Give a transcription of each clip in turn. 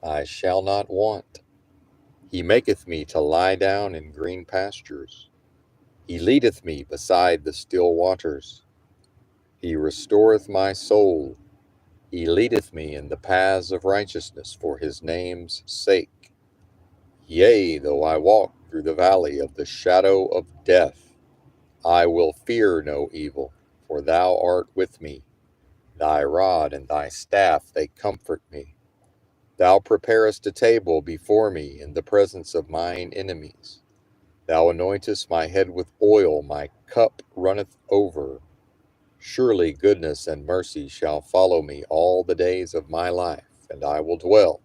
I shall not want. He maketh me to lie down in green pastures. He leadeth me beside the still waters. He restoreth my soul. He leadeth me in the paths of righteousness for his name's sake. Yea, though I walk through the valley of the shadow of death, I will fear no evil, for thou art with me. Thy rod and thy staff, they comfort me. Thou preparest a table before me in the presence of mine enemies. Thou anointest my head with oil, my cup runneth over. Surely goodness and mercy shall follow me all the days of my life, and I will dwell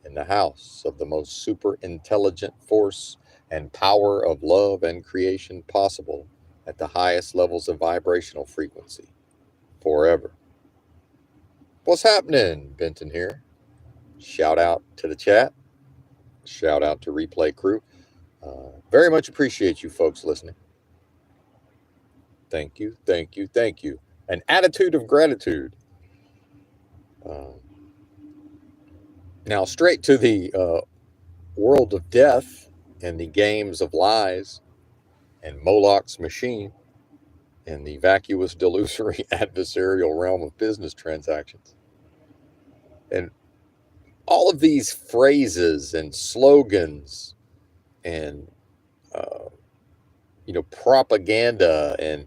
in the house of the most super intelligent force and power of love and creation possible at the highest levels of vibrational frequency forever. What's happening? Benton here. Shout out to the chat. Shout out to Replay Crew. Very much appreciate you folks listening. Thank you, thank you, thank you. An attitude of gratitude. Uh, Now, straight to the world of death and the games of lies and Moloch's machine and the vacuous, delusory, adversarial realm of business transactions. And all of these phrases and slogans and, uh, propaganda and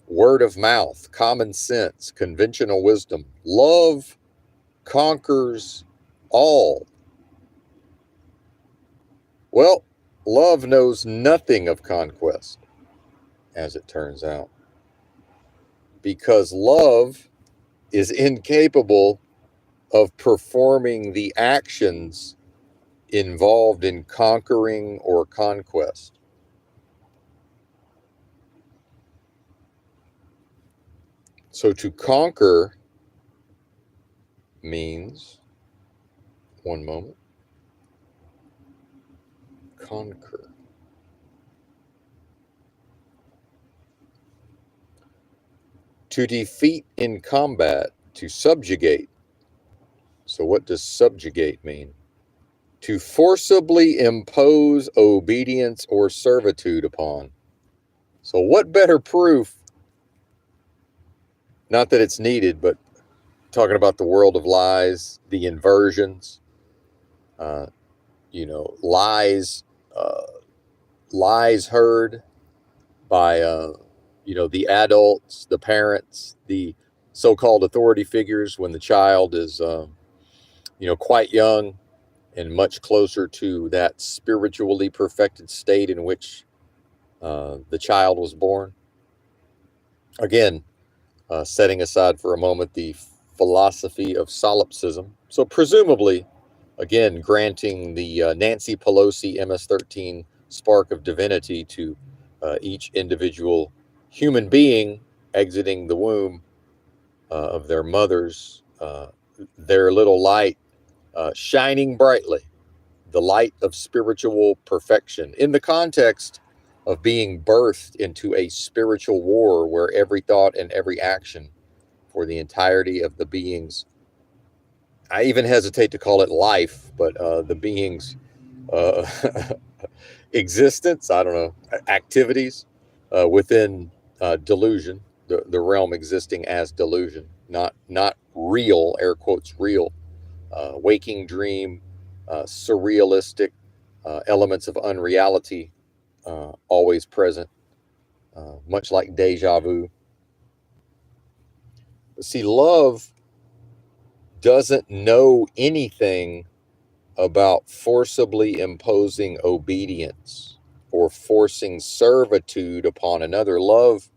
word of mouth, common sense, conventional wisdom, love conquers all. Well, love knows nothing of conquest, as it turns out, because love is incapable of performing the actions involved in conquering or conquest. So to conquer means, one moment, conquer. To defeat in combat, to subjugate. So what does subjugate mean? To forcibly impose obedience or servitude upon. So what better proof, not that it's needed, but talking about the world of lies, the inversions, uh, lies, uh, lies heard by, the adults, the parents, the so-called authority figures when the child is, quite young and much closer to that spiritually perfected state in which the child was born. Again, setting aside for a moment the philosophy of solipsism. So, presumably, again, granting the Nancy Pelosi MS-13 spark of divinity to each individual human being exiting the womb of their mothers, their little light shining brightly, the light of spiritual perfection, in the context of being birthed into a spiritual war where every thought and every action for the entirety of the beings, I even hesitate to call it life, but the beings' uh, existence, I don't know, activities within delusion, the realm existing as delusion, not real, air quotes, real, waking dream, surrealistic elements of unreality always present, much like deja vu. But see, love doesn't know anything about forcibly imposing obedience or forcing servitude upon another. Love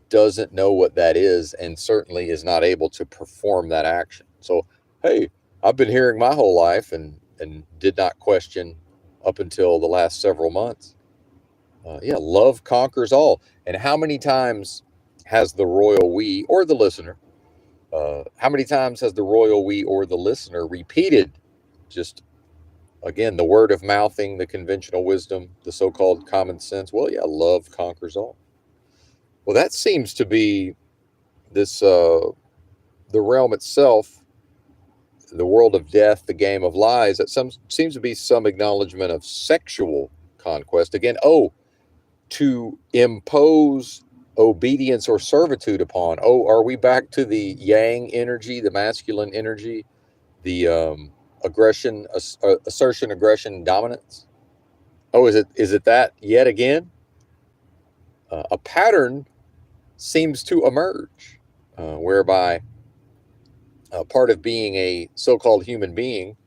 doesn't know what that is and certainly is not able to perform that action. So, hey, I've been hearing my whole life and did not question up until the last several months. Yeah, love conquers all. And how many times has the royal we or the listener, how many times has the royal we or the listener repeated just again the word of mouthing, the conventional wisdom, the so-called common sense? Well, yeah, love conquers all. Well, that seems to be this the realm itself the world of death, the game of lies, that some seems to be some acknowledgement of sexual conquest. Again, to impose obedience or servitude upon. Are we back to the yang energy, the masculine energy, the aggression, assertion, aggression, dominance? Is it that yet again? A pattern seems to emerge, whereby part of being a so-called human being,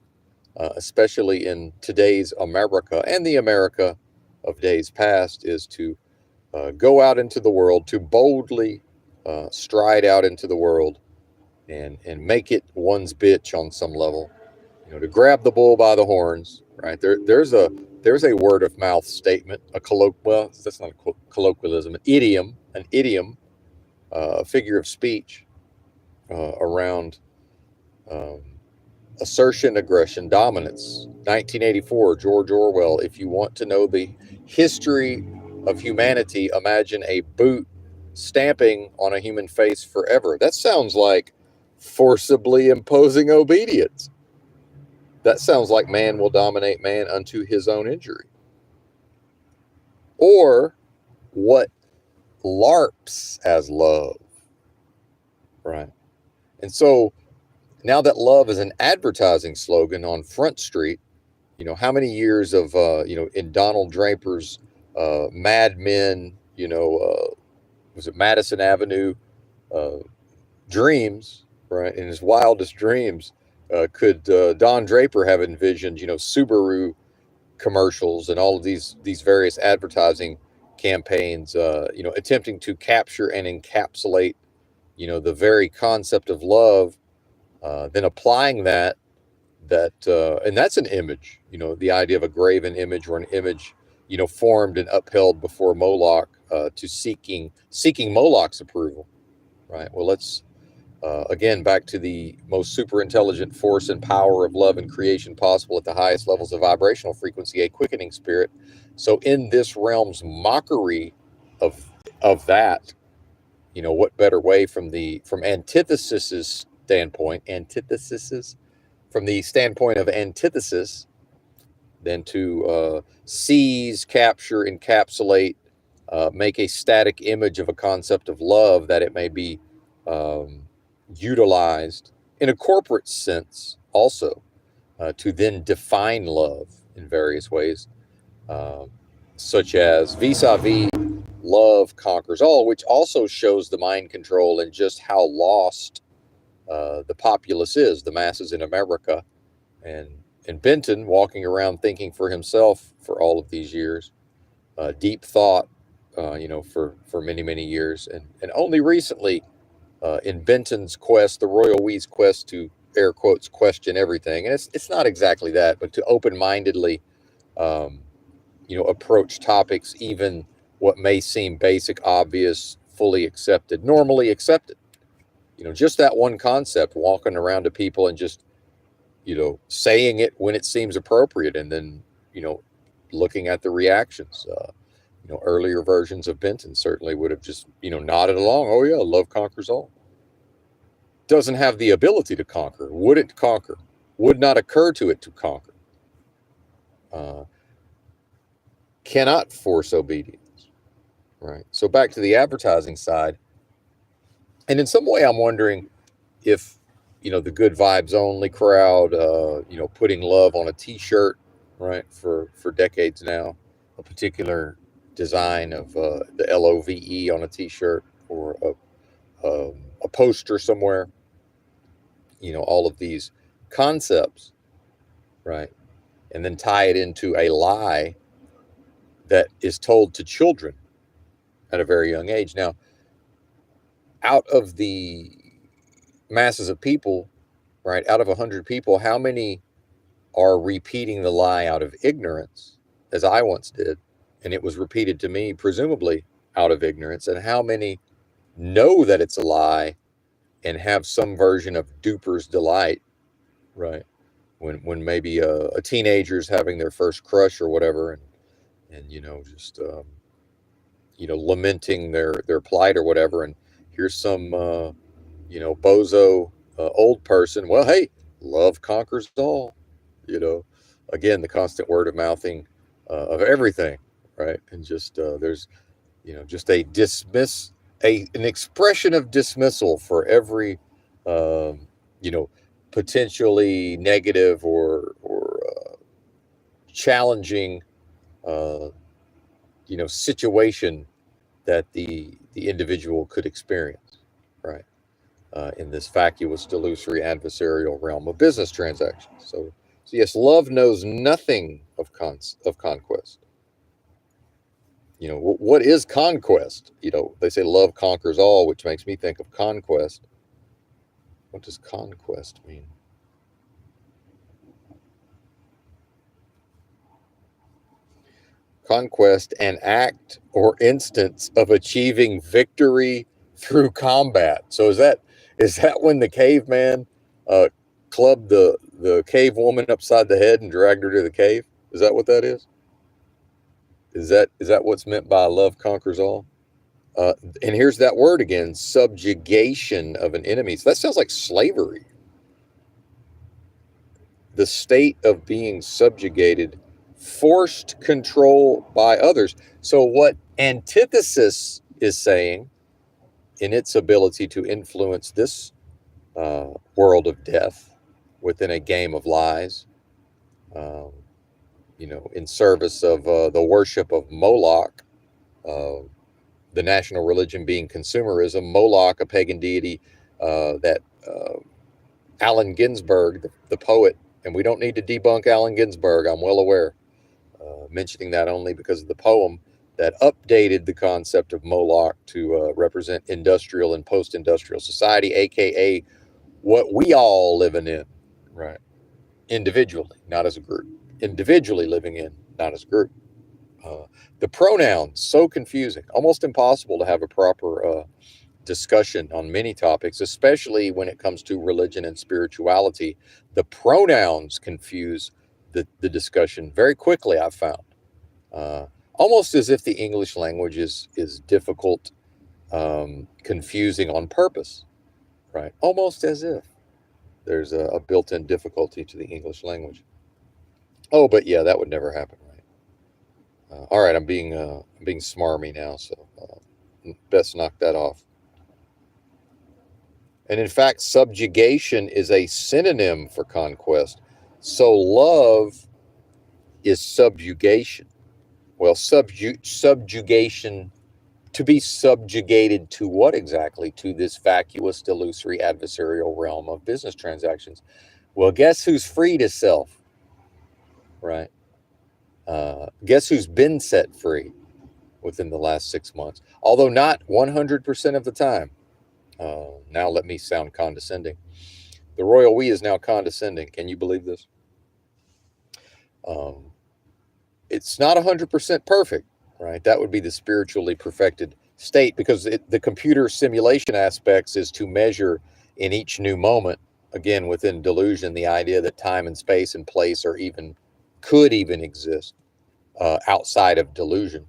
especially in today's America and the America of days past, is to go out into the world, to boldly stride out into the world and make it one's bitch on some level, to grab the bull by the horns, right? There's a word of mouth statement, well, that's not a colloquialism, an idiom, a figure of speech around um, assertion, aggression, dominance. 1984, George Orwell. If you want to know the history of humanity, imagine a boot stamping on a human face forever. That sounds like forcibly imposing obedience. That sounds like man will dominate man unto his own injury. Or what LARPs as love, right? And so now that love is an advertising slogan on Front Street, how many years of, in Donald Draper's Mad Men, was it Madison Avenue uh, dreams, right? In his wildest dreams, could Don Draper have envisioned, Subaru commercials and all of these various advertising campaigns, attempting to capture and encapsulate, the very concept of love, then applying and that's an image, the idea of a graven image or an image, formed and upheld before Moloch, to seeking Moloch's approval, right? Well, let's again, back to the most super intelligent force and power of love and creation possible at the highest levels of vibrational frequency, a quickening spirit. So in this realm's mockery of that, what better way from antithesis's standpoint, from the standpoint of antithesis, than to seize, capture, encapsulate, make a static image of a concept of love that it may be um, utilized in a corporate sense also, to then define love in various ways, uh, such as vis-a-vis love conquers all, which also shows the mind control and just how lost the populace is, the masses in America. And Benton walking around thinking for himself for all of these years, deep thought, for many, many years. And only recently, in Benton's quest, the Royal We's quest to, air quotes, question everything. And it's not exactly that, but to open-mindedly, um, approach topics, even what may seem basic, obvious, fully accepted, normally accepted. Just that one concept, walking around to people and just, saying it when it seems appropriate, and then, looking at the reactions. Earlier versions of Benton certainly would have just, nodded along. Oh yeah, love conquers all. Doesn't have the ability to conquer, wouldn't conquer, would not occur to it to conquer. Uh, cannot force obedience, right? So back to the advertising side. And in some way, I'm wondering if, the good vibes only crowd, putting love on a T-shirt, right, for decades now, a particular design of the LOVE on a T-shirt, or a poster somewhere, all of these concepts, right, and then tie it into a lie that is told to children at a very young age. Now, out of the masses of people, right, out of 100 people, how many are repeating the lie out of ignorance, as I once did, and it was repeated to me, presumably out of ignorance, and how many know that it's a lie and have some version of duper's delight, right, when maybe a teenager's having their first crush or whatever, and just lamenting their plight or whatever, and here's some bozo old person. Well, hey, love conquers all. You know, again, the constant word of mouthing of everything, right? And just there's, just a dismiss a an expression of dismissal for every, um, you know, potentially negative or challenging, uh, situation that the individual could experience, right? In this vacuous, delusory, adversarial realm of business transactions. So yes, love knows nothing of conquest. What is conquest? They say love conquers all, which makes me think of conquest. What does conquest mean? Conquest, an act or instance of achieving victory through combat. So is that when the caveman uh, clubbed the cave woman upside the head and dragged her to the cave? Is that what that is? Is that what's meant by love conquers all? And here's that word again: subjugation of an enemy. So that sounds like slavery. The state of being subjugated, forced control by others. So, what antithesis is saying in its ability to influence this world of death within a game of lies, um, in service of the worship of Moloch, uh, the national religion being consumerism, Moloch, a pagan deity that Allen Ginsberg, the poet, and we don't need to debunk Allen Ginsberg, I'm well aware, mentioning that only because of the poem that updated the concept of Moloch to represent industrial and post-industrial society, aka what we all living in, right? Individually, not as a group. Individually living in, not as a group. Uh, the pronouns, so confusing, almost impossible to have a proper discussion on many topics, especially when it comes to religion and spirituality. The pronouns confuse the discussion very quickly, I've found. Almost as if the English language is difficult, confusing on purpose, right? Almost as if there's a built-in difficulty to the English language. Oh, but yeah, that would never happen, right? All right, I'm being smarmy now, so best knock that off. And in fact, subjugation is a synonym for conquest. So love is subjugation. Well, subjugation, to be subjugated to what exactly? To this vacuous, delusory, adversarial realm of business transactions. Well, guess who's freed himself, right? Guess who's been set free within the last 6 months? Although not 100% of the time. Now let me sound condescending. The royal we is now condescending. Can you believe this? Um, it's not 100% perfect, right? That would be the spiritually perfected state because the computer simulation aspects is to measure in each new moment, again, within delusion, the idea that time and space and place could even exist outside of delusion,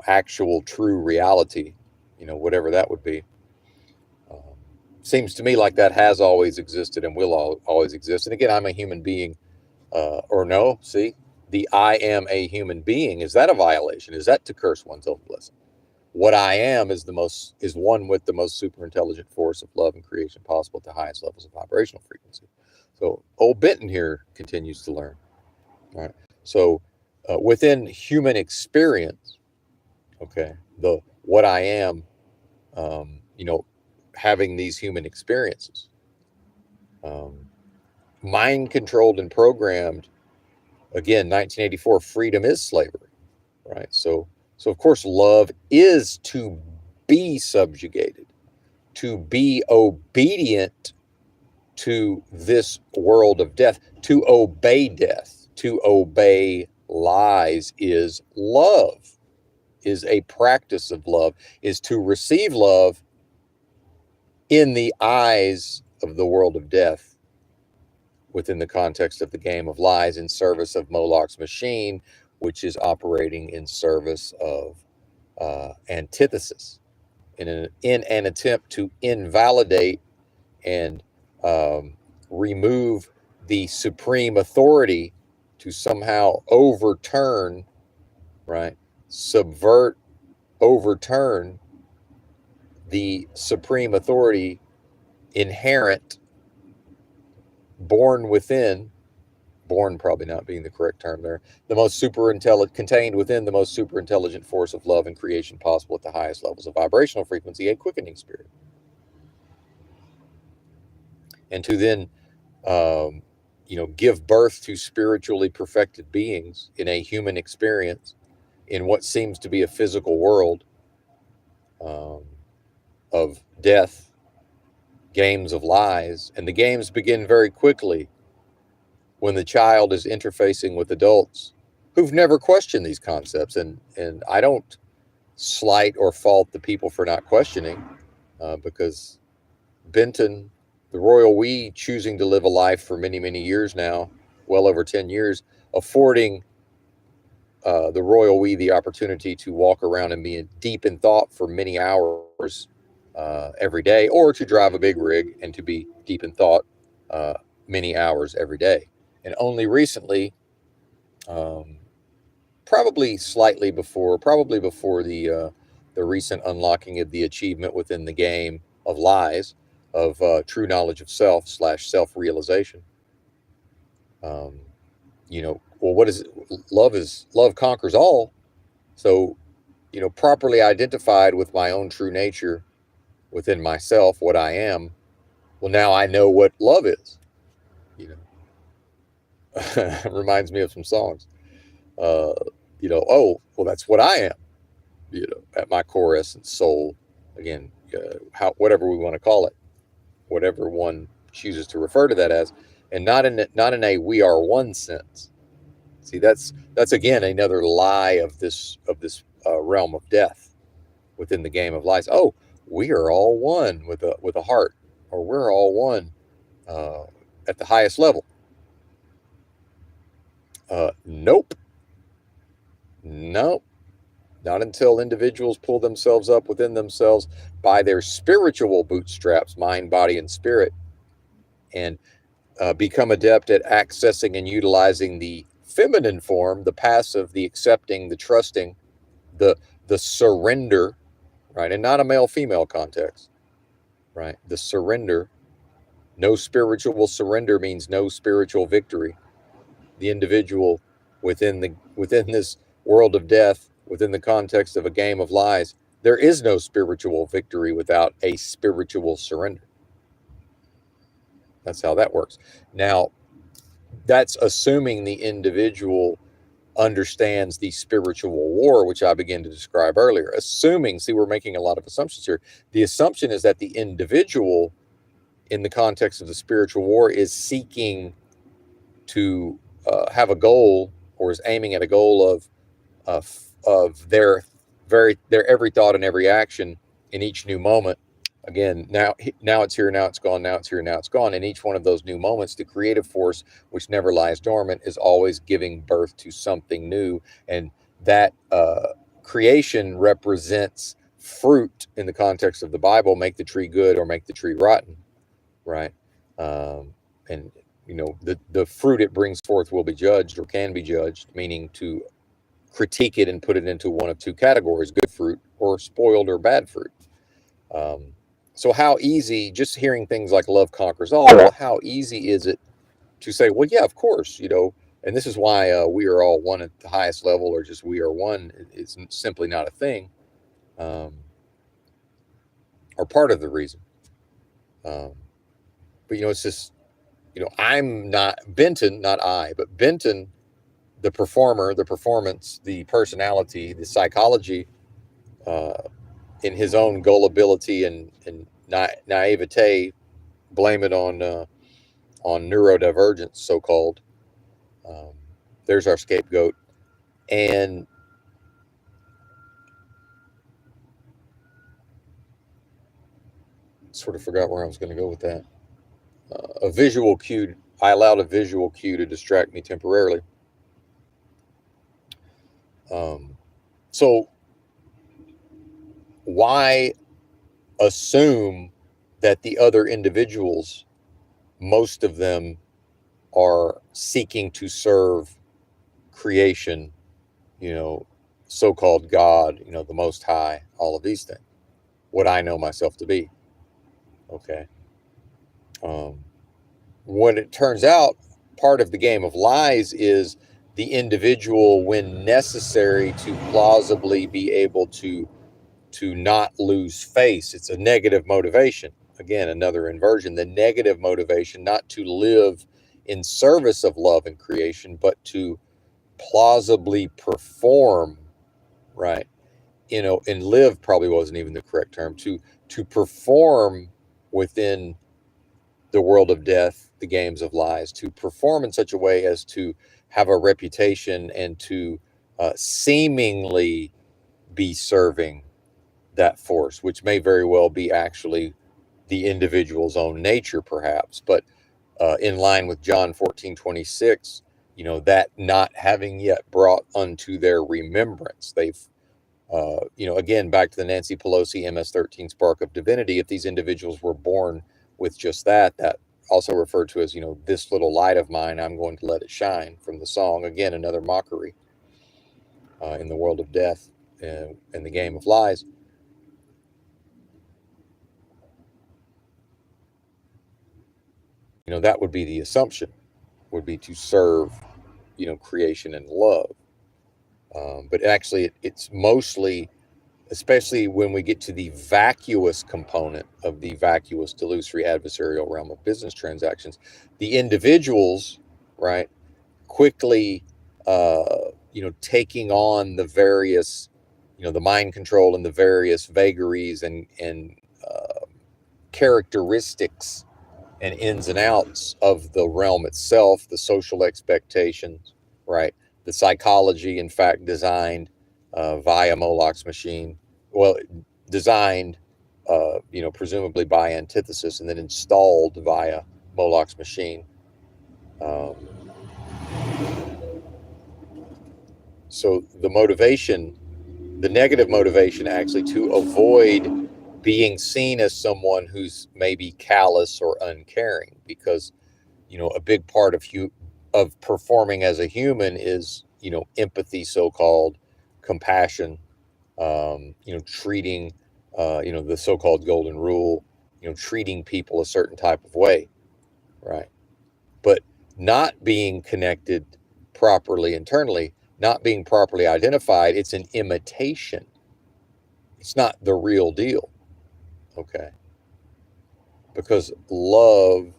actual true reality, whatever that would be. Um, Seems to me like that has always existed and will always exist. And again, I'm a human being, or no, see, the I am a human being. Is that a violation? Is that to curse one's own blessing? What I am is one with the most super intelligent force of love and creation possible at the highest levels of vibrational frequency. So old Benton here continues to learn. All right. So within human experience, okay, the what I am, um, you know, having these human experiences, um, mind controlled and programmed. Again, 1984, freedom is slavery, right? So of course, love is to be subjugated, to be obedient to this world of death, to obey death, to obey lies is love, is a practice of love, is to receive love in the eyes of the world of death within the context of the game of lies in service of Moloch's machine, which is operating in service of antithesis in an attempt to invalidate and remove the supreme authority to somehow overturn, right? Subvert, overturn the supreme authority inherent, born within, born probably not being the correct term there, the most super intelligent, contained within the most super intelligent force of love and creation possible at the highest levels of vibrational frequency, a quickening spirit. And to then, give birth to spiritually perfected beings in a human experience in what seems to be a physical world of death, games of lies. And the games begin very quickly when the child is interfacing with adults who've never questioned these concepts. And I don't slight or fault the people for not questioning, because Benton, the royal we, choosing to live a life for many, many years now, well over 10 years, affording the royal we the opportunity to walk around and be deep in thought for many hours every day, or to drive a big rig and to be deep in thought many hours every day. And only recently, probably before the recent unlocking of the achievement within the game of lies, of true knowledge of self / self-realization. Well, what is it? Love conquers all. So, properly identified with my own true nature within myself, what I am. Well, now I know what love is. Reminds me of some songs. Oh, well, that's what I am. At my core essence, soul. Again, whatever we want to call it, whatever one chooses to refer to that as, and not in a we are one sense. See, that's again another lie of this realm of death within the game of lies. Oh, we are all one with a heart, or we're all one at the highest level. Nope. Not until individuals pull themselves up within themselves by their spiritual bootstraps, mind, body, and spirit, and become adept at accessing and utilizing the feminine form, the passive, the accepting, the trusting, the surrender, right? And not a male-female context, right? The surrender. No spiritual surrender means no spiritual victory. The individual within this world of death, within the context of a game of lies, there is no spiritual victory without a spiritual surrender. That's how that works. Now, that's assuming the individual understands the spiritual war, which I began to describe earlier. Assuming, see, we're making a lot of assumptions here. The assumption is that the individual, in the context of the spiritual war, is seeking to have a goal, or is aiming at a goal of their every thought and every action in each new moment. Again, now it's here, now it's gone, now it's here, now it's gone. In each one of those new moments, the creative force, which never lies dormant, is always giving birth to something new. And that creation represents fruit in the context of the Bible. Make the tree good or make the tree rotten, right? And the fruit it brings forth will be judged, or can be judged, meaning to critique it and put it into one of two categories: good fruit or spoiled or bad fruit. So how easy, just hearing things like love conquers all, well, how easy is it to say, well, yeah, of course, and this is why we are all one at the highest level, or just we are one. It's simply not a thing, or part of the reason. But, it's just, I'm not Benton, not I, but Benton, the performer, the performance, the personality, the psychology, in his own gullibility and naivete, blame it on neurodivergence, so-called. There's our scapegoat. And sort of forgot where I was going to go with that. A visual cue. I allowed a visual cue to distract me temporarily. So why assume that the other individuals most of them are seeking to serve creation, so-called God, the Most High, all of these things, what I know myself to be. Okay. When it turns out, part of the game of lies is the individual, when necessary to plausibly be able to not lose face. It's a negative motivation. Again, another inversion. The negative motivation, not to live in service of love and creation, but to plausibly perform, right? And live probably wasn't even the correct term. To perform within the world of death, the games of lies, to perform in such a way as to have a reputation and to seemingly be serving that force, which may very well be actually the individual's own nature, perhaps, but in line with John 14:26, that not having yet brought unto their remembrance. They've, again, back to the Nancy Pelosi MS-13 spark of divinity, if these individuals were born with just that also referred to as, this little light of mine, I'm going to let it shine, from the song. Again, another mockery in the world of death and the game of lies. That would be the assumption, would be to serve, creation and love. But actually, it's mostly, especially when we get to the vacuous component of the vacuous, delusory, adversarial realm of business transactions, the individuals, right, quickly, taking on the various, the mind control and the various vagaries and characteristics and ins and outs of the realm itself, the social expectations, right? The psychology, in fact, designed via Moloch's machine. Well, designed, presumably by antithesis, and then installed via Moloch's machine. So the motivation, the negative motivation, actually, to avoid being seen as someone who's maybe callous or uncaring, because a big part of performing as a human is empathy, so-called compassion, treating the so-called golden rule, treating people a certain type of way, right? But not being connected properly internally, not being properly identified, it's an imitation. It's not the real deal. Okay. Because love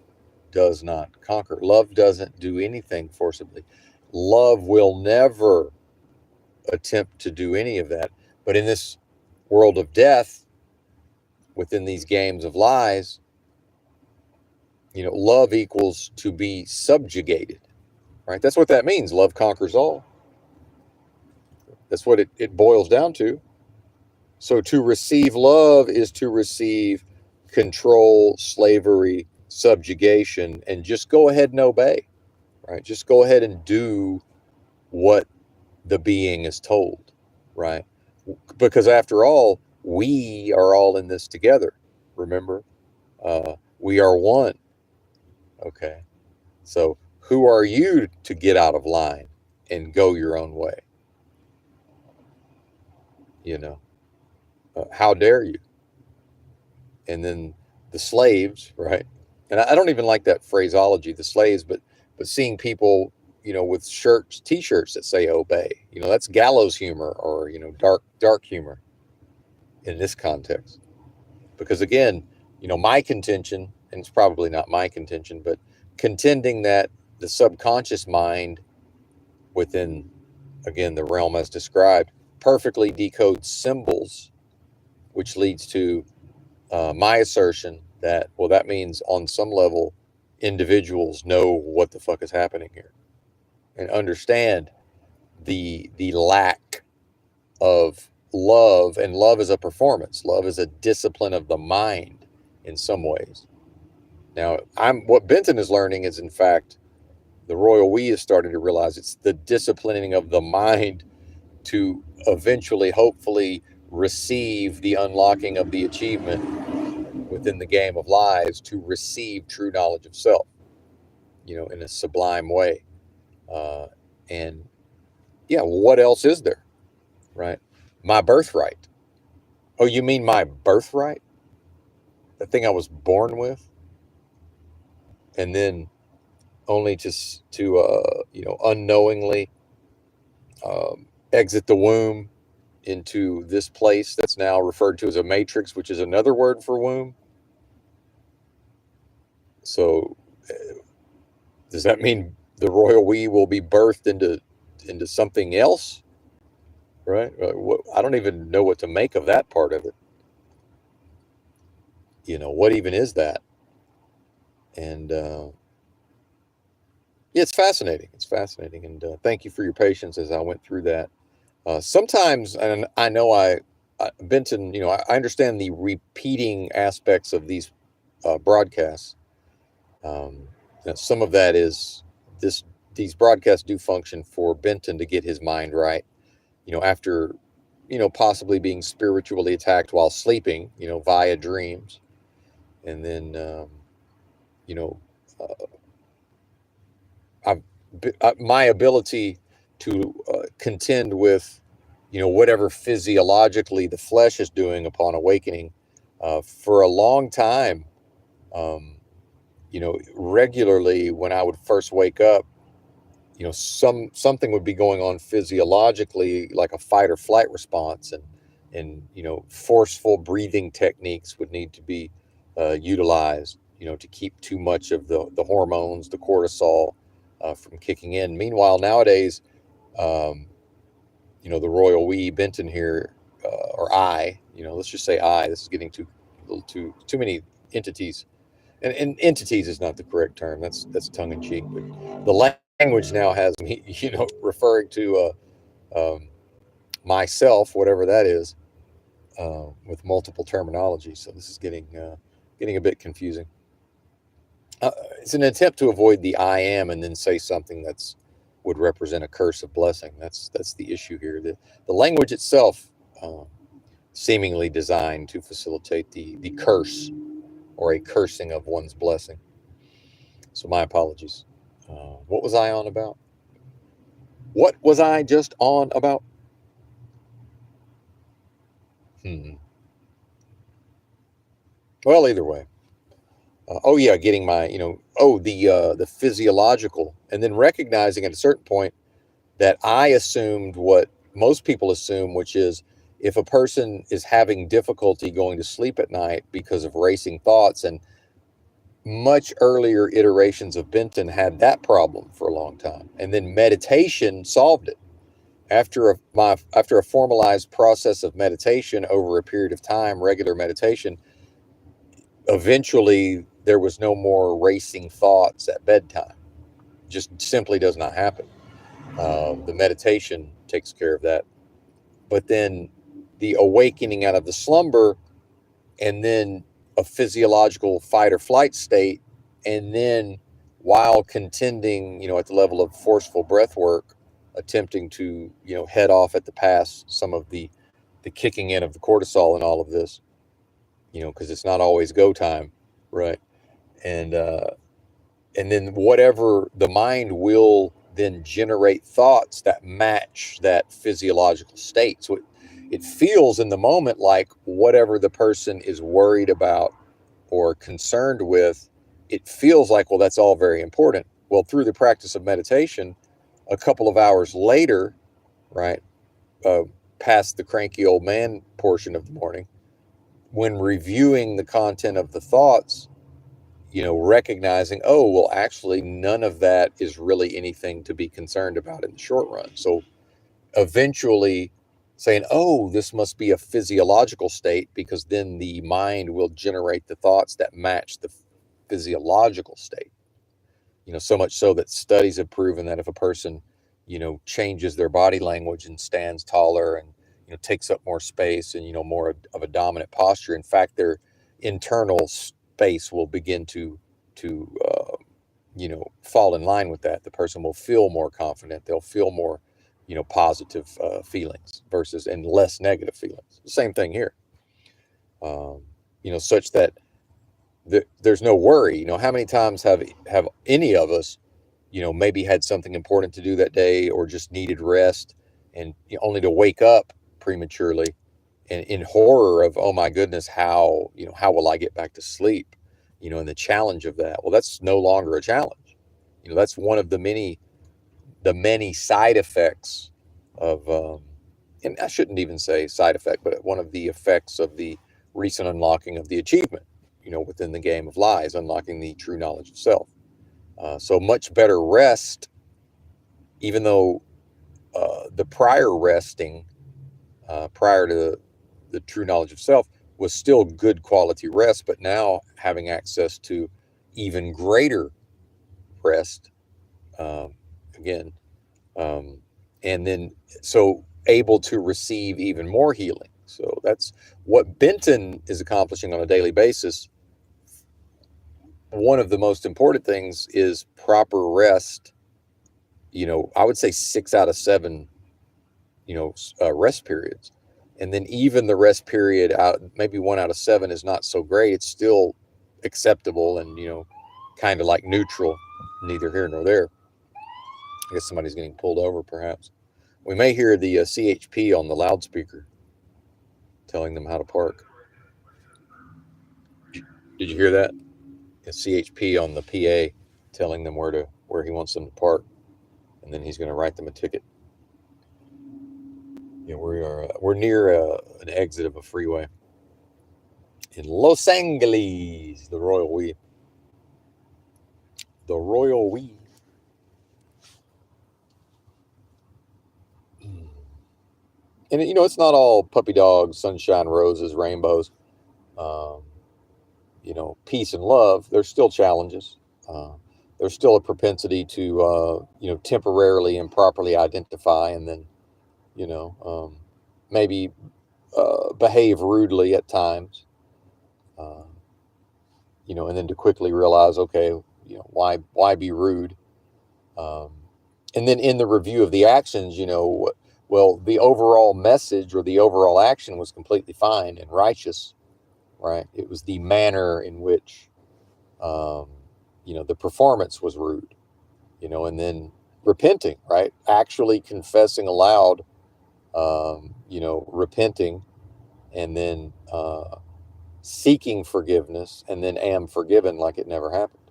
does not conquer. Love doesn't do anything forcibly. Love will never attempt to do any of that. But in this world of death, within these games of lies, love equals to be subjugated, right? That's what that means. Love conquers all. That's what it boils down to. So to receive love is to receive control, slavery, subjugation, and just go ahead and obey, right? Just go ahead and do what the being is told, right? Because after all, we are all in this together. Remember, we are one. Okay. So who are you to get out of line and go your own way? How dare you? And then the slaves, right? And I don't even like that phraseology, the slaves, but seeing people, with shirts, t-shirts that say obey, that's gallows humor, or, dark humor in this context. Because again, my contention, and it's probably not my contention, but contending that the subconscious mind within, again, the realm as described, perfectly decodes symbols, which leads to my assertion that, well, that means on some level, individuals know what the fuck is happening here and understand the lack of love. And love is a performance. Love is a discipline of the mind in some ways. Now, what Benton is learning is, in fact, the royal we is starting to realize it's the disciplining of the mind to eventually, hopefully, receive the unlocking of the achievement, within the game of lies to receive true knowledge of self, in a sublime way. And yeah, what else is there, right? My birthright. Oh, you mean my birthright? The thing I was born with? And then only to unknowingly exit the womb into this place that's now referred to as a matrix, which is another word for womb. So, does that mean the royal we will be birthed into something else? Right? I don't even know what to make of that part of it. What even is that? And yeah, it's fascinating. It's fascinating. And thank you for your patience as I went through that. Sometimes, and I know Benton, I understand the repeating aspects of these broadcasts. Um, some of that is this. These broadcasts do function for Benton to get his mind right. After, possibly being spiritually attacked while sleeping, via dreams, and then, you know, uh, my ability to contend with, whatever physiologically the flesh is doing upon awakening, for a long time. Regularly when I would first wake up, something would be going on physiologically, like a fight or flight response, and forceful breathing techniques would need to be utilized, to keep too much of the hormones, the cortisol, from kicking in. Meanwhile, nowadays, um, the royal we Benton here, or I, let's just say I. This is getting a little too many entities, and entities is not the correct term. That's tongue in cheek. But the language now has me, referring to myself, whatever that is, with multiple terminology. So this is getting a bit confusing. It's an attempt to avoid the I am and then say something that's would represent a curse of blessing. That's the issue here. The language itself, seemingly designed to facilitate the curse or a cursing of one's blessing. So my apologies. What was I on about? What was I just on about? Hmm. Well, either way. Oh yeah, getting my, the physiological, and then recognizing at a certain point that I assumed what most people assume, which is if a person is having difficulty going to sleep at night because of racing thoughts, and much earlier iterations of Benton had that problem for a long time, and then meditation solved it. After a formalized process of meditation over a period of time, regular meditation, eventually there was no more racing thoughts at bedtime. Just simply does not happen. The meditation takes care of that. But then the awakening out of the slumber, and then a physiological fight or flight state, and then while contending, at the level of forceful breath work, attempting to, head off at the pass some of the kicking in of the cortisol and all of this, because it's not always go time, right? And and then whatever the mind will then generate thoughts that match that physiological state. So it feels in the moment like whatever the person is worried about or concerned with, it feels like, well, that's all very important. Well, through the practice of meditation, a couple of hours later, right, uh, past the cranky old man portion of the morning, when reviewing the content of the thoughts, recognizing, oh, well, actually, none of that is really anything to be concerned about in the short run. So eventually saying, oh, this must be a physiological state, because then the mind will generate the thoughts that match the physiological state. So much so that studies have proven that if a person, changes their body language and stands taller and, takes up more space and, more of a dominant posture, in fact, their internal space will begin to fall in line with that. The person will feel more confident. They'll feel more, positive feelings versus and less negative feelings. Same thing here. Such that there's no worry. How many times have any of us, maybe had something important to do that day or just needed rest, and only to wake up prematurely and in horror of, oh my goodness, how will I get back to sleep, and the challenge of that. Well, that's no longer a challenge. That's one of the many side effects of, and I shouldn't even say side effect, but one of the effects of the recent unlocking of the achievement, within the game of lies, unlocking the true knowledge of self. So much better rest, even though the prior resting, prior to the true knowledge of self, was still good quality rest, but now having access to even greater rest, um, again, um, and then so able to receive even more healing. So that's what Benton is accomplishing on a daily basis. One of the most important things is proper rest. I would say 6 out of 7, rest periods. And then even the rest period out, maybe 1 out of 7 is not so great. It's still acceptable and, kind of like neutral, neither here nor there. I guess somebody's getting pulled over, perhaps. We may hear the CHP on the loudspeaker telling them how to park. Did you hear that? A CHP on the PA telling them where he wants them to park, and then he's going to write them a ticket. Yeah, we're near an exit of a freeway in Los Angeles, the Royal We. The Royal We. And it's not all puppy dogs, sunshine, roses, rainbows. Um, peace and love. There's still challenges. Uh, there's still a propensity to, temporarily improperly identify, and then, maybe behave rudely at times. Uh, and then to quickly realize, okay, why be rude? Um, and then in the review of the actions, well, the overall message or the overall action was completely fine and righteous, right? It was the manner in which, um, the performance was rude, and then repenting, right? Actually confessing aloud, repenting, and then seeking forgiveness, and then am forgiven like it never happened.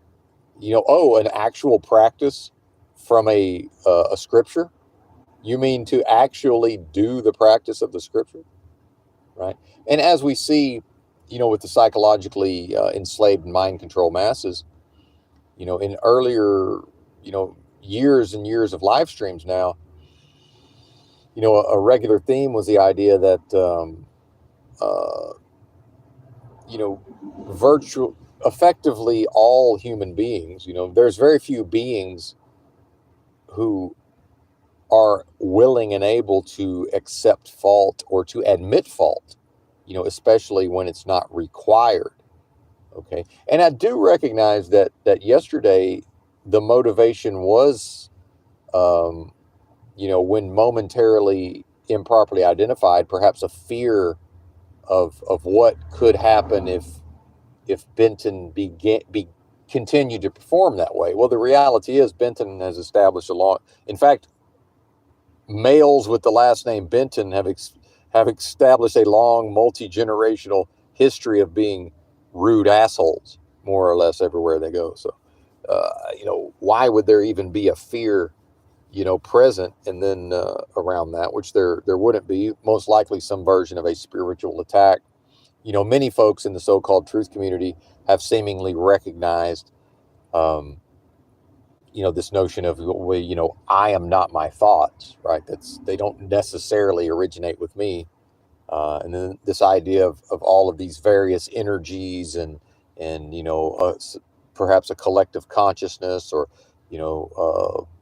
An actual practice from a scripture. You mean to actually do the practice of the scripture, right? And as we see, with the psychologically enslaved mind control masses, in earlier, years and years of live streams now, a regular theme was the idea that, uh, you know, virtual, effectively all human beings, there's very few beings who are willing and able to accept fault or to admit fault, especially when it's not required. Okay. And I do recognize that yesterday the motivation was, um, when momentarily improperly identified, perhaps a fear of what could happen if Benton continued to perform that way. Well, the reality is Benton has established a long, in fact, males with the last name Benton have established a long multi-generational history of being rude assholes, more or less everywhere they go. So, why would there even be a fear, present, and then around that, which there wouldn't be, most likely some version of a spiritual attack. Many folks in the so-called truth community have seemingly recognized, um, this notion of, well, I am not my thoughts, right? They don't necessarily originate with me. And then this idea of all of these various energies and perhaps a collective consciousness, or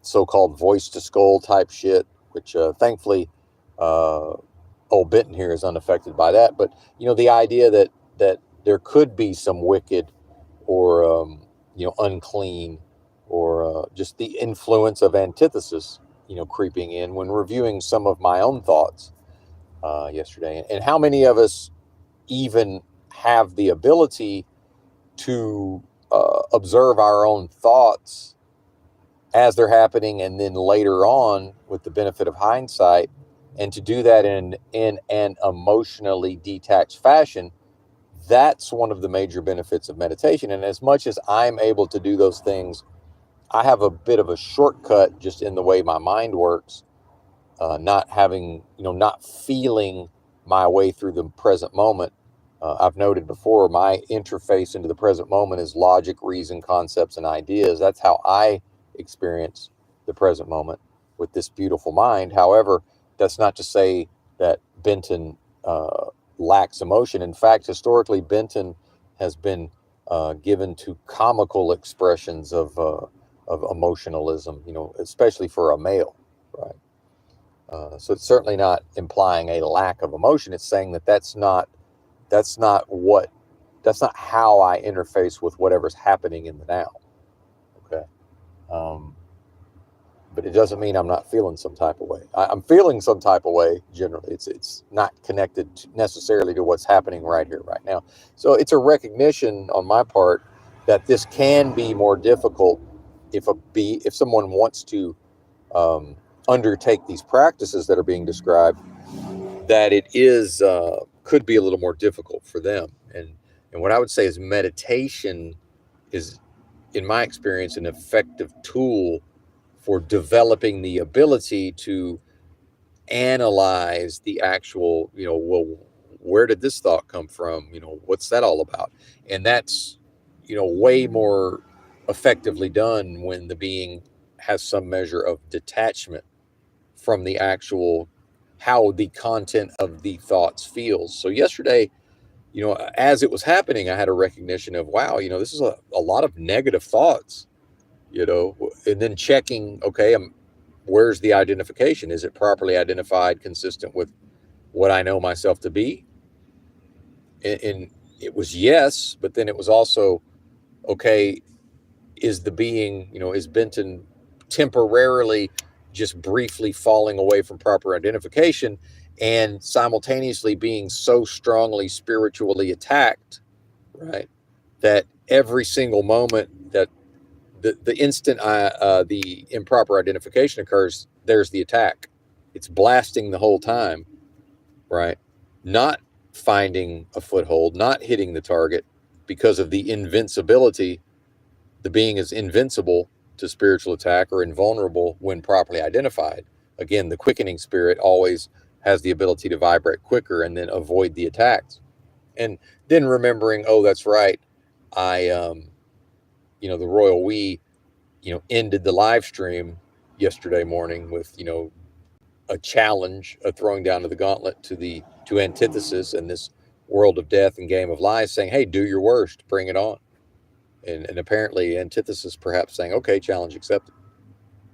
so-called voice to skull type shit, which thankfully uh, old Benton here is unaffected by that. But the idea that there could be some wicked or unclean, or just the influence of antithesis, creeping in when reviewing some of my own thoughts yesterday. And how many of us even have the ability to observe our own thoughts as they're happening, and then later on, with the benefit of hindsight, and to do that in an emotionally detached fashion. That's one of the major benefits of meditation. And as much as I'm able to do those things, I have a bit of a shortcut just in the way my mind works, not having, not feeling my way through the present moment. I've noted before, my interface into the present moment is logic, reason, concepts, and ideas. That's how I experience the present moment with this beautiful mind. However, that's not to say that Benton lacks emotion. In fact, historically, Benton has been given to comical expressions of emotionalism, especially for a male, right? So it's certainly not implying a lack of emotion. It's saying that that's not how I interface with whatever's happening in the now. Okay. But it doesn't mean I'm not feeling some type of way. I'm feeling some type of way generally. It's not connected necessarily to what's happening right here, right now. So it's a recognition on my part that this can be more difficult if someone wants to undertake these practices that are being described, that it is could be a little more difficult for them. And what I would say is meditation is, in my experience, an effective tool for developing the ability to analyze the actual, well, where did this thought come from? What's that all about? And that's, way more effectively done when the being has some measure of detachment from the actual, how the content of the thoughts feels. So yesterday, as it was happening, I had a recognition of, wow, this is a lot of negative thoughts, and then checking, okay, where's the identification? Is it properly identified, consistent with what I know myself to be? And it was yes, but then it was also, okay, is the being, is Benton temporarily just briefly falling away from proper identification and simultaneously being so strongly spiritually attacked, right? That every single moment that the instant the improper identification occurs, there's the attack. It's blasting the whole time, right? Not finding a foothold, not hitting the target because of the invincibility. The being is invincible to spiritual attack or invulnerable when properly identified. Again, the quickening spirit always has the ability to vibrate quicker and then avoid the attacks. And then remembering, oh, that's right. The Royal We, ended the live stream yesterday morning with, a challenge, a throwing down of the gauntlet to antithesis and this world of death and game of lies, saying, hey, do your worst, bring it on. And apparently antithesis perhaps saying, okay, challenge accepted,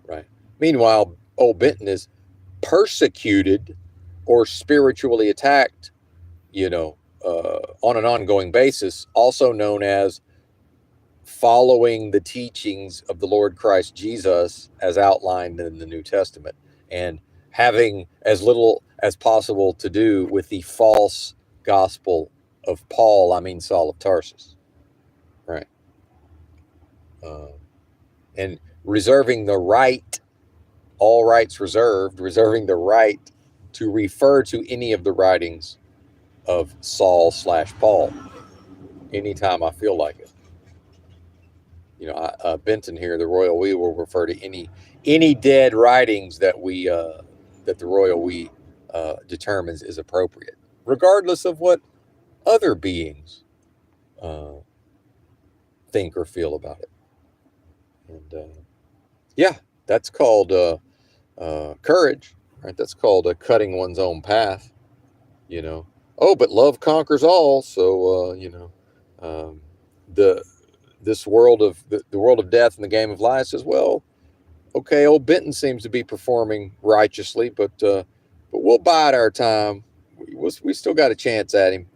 right? Meanwhile, old Benton is persecuted or spiritually attacked, on an ongoing basis, also known as following the teachings of the Lord Christ Jesus as outlined in the New Testament, and having as little as possible to do with the false gospel of Saul of Tarsus, right? And reserving the right, all rights reserved, reserving the right to refer to any of the writings of Saul/Paul anytime I feel like it. Benton here, the Royal We, will refer to any dead writings that the Royal We determines is appropriate, regardless of what other beings think or feel about it. And yeah, that's called courage, right? That's called cutting one's own path. Oh, but love conquers all. So the this world of the world of death and the game of life says, well, okay, old Benton seems to be performing righteously, but we'll bide our time. We still got a chance at him.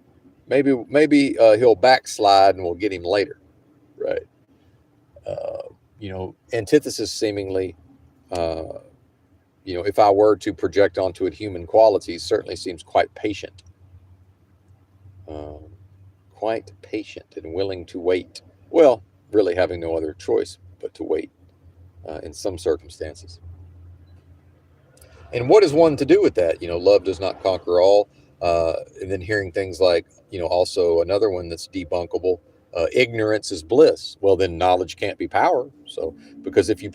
Maybe he'll backslide and we'll get him later, right? Antithesis seemingly, if I were to project onto it human qualities, certainly seems quite patient, quite patient and willing to wait. Well, really having no other choice but to wait in some circumstances. And what is one to do with that? Love does not conquer all. And then hearing things like, also another one that's debunkable, ignorance is bliss. Well, then knowledge can't be power. So, because if we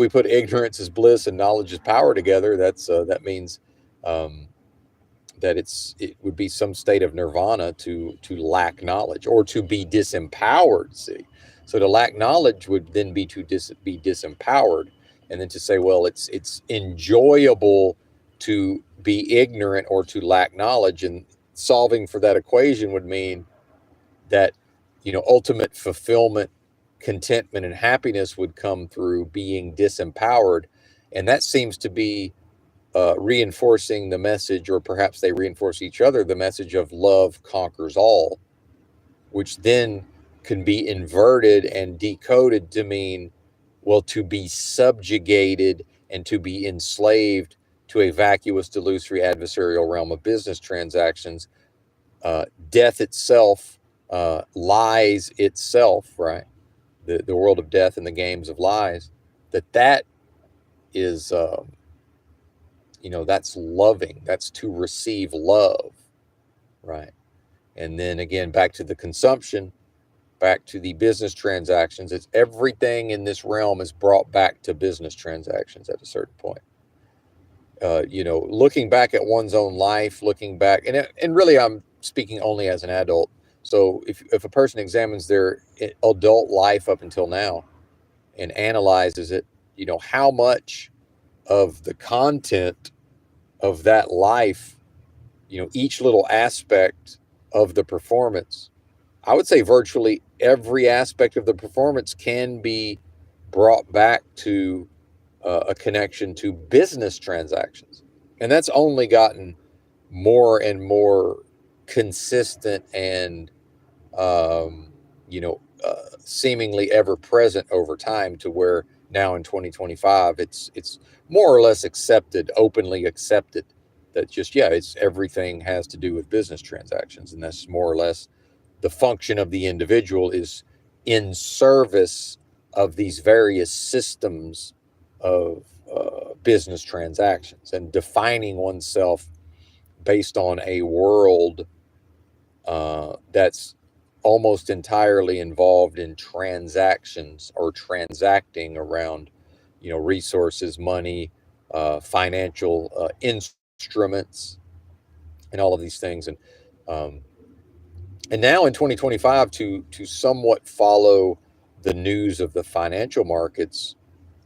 put ignorance is bliss and knowledge is power together, that means um, that it would be some state of nirvana to lack knowledge or to be disempowered. See, so to lack knowledge would then be to be disempowered, and then to say, well, it's enjoyable to be ignorant or to lack knowledge, and solving for that equation would mean that ultimate fulfillment, contentment, and happiness would come through being disempowered, and that seems to be reinforcing the message, or perhaps they reinforce each other, the message of love conquers all, which then can be inverted and decoded to mean, well, to be subjugated and to be enslaved to a vacuous, delusory, adversarial realm of business transactions, death itself, lies itself, right? The world of death and the games of lies, that is that's loving, that's to receive love, right? And then again, back to the consumption, back to the business transactions, it's everything in this realm is brought back to business transactions at a certain point. Looking back at one's own life, looking back, and really I'm speaking only as an adult. So if a person examines their adult life up until now and analyzes it, how much of the content of that life, each little aspect of the performance, I would say virtually every aspect of the performance can be brought back to a connection to business transactions. And that's only gotten more and more consistent and, seemingly ever present over time, to where now in 2025, it's more or less accepted, openly accepted, that just, yeah, it's everything has to do with business transactions. And that's more or less the function of the individual, is in service of these various systems of business transactions, and defining oneself based on a world that's almost entirely involved in transactions or transacting around, resources, money, financial instruments, and all of these things. Um, and now in 2025, to somewhat follow the news of the financial markets,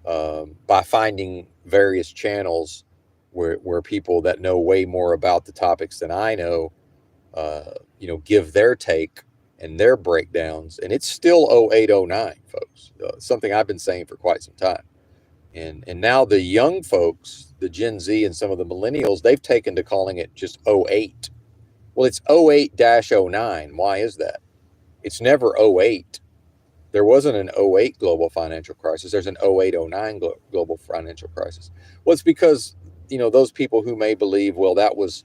by finding various channels where people that know way more about the topics than I know, give their take and their breakdowns. And it's still 0809, folks. Something I've been saying for quite some time. And now the young folks, the Gen Z and some of the millennials, they've taken to calling it just 08. Well, it's 08-09. Why is that? It's never 08. There wasn't an 08 global financial crisis. There's an 08-09 global financial crisis. Well, it's because, those people who may believe, well, that was,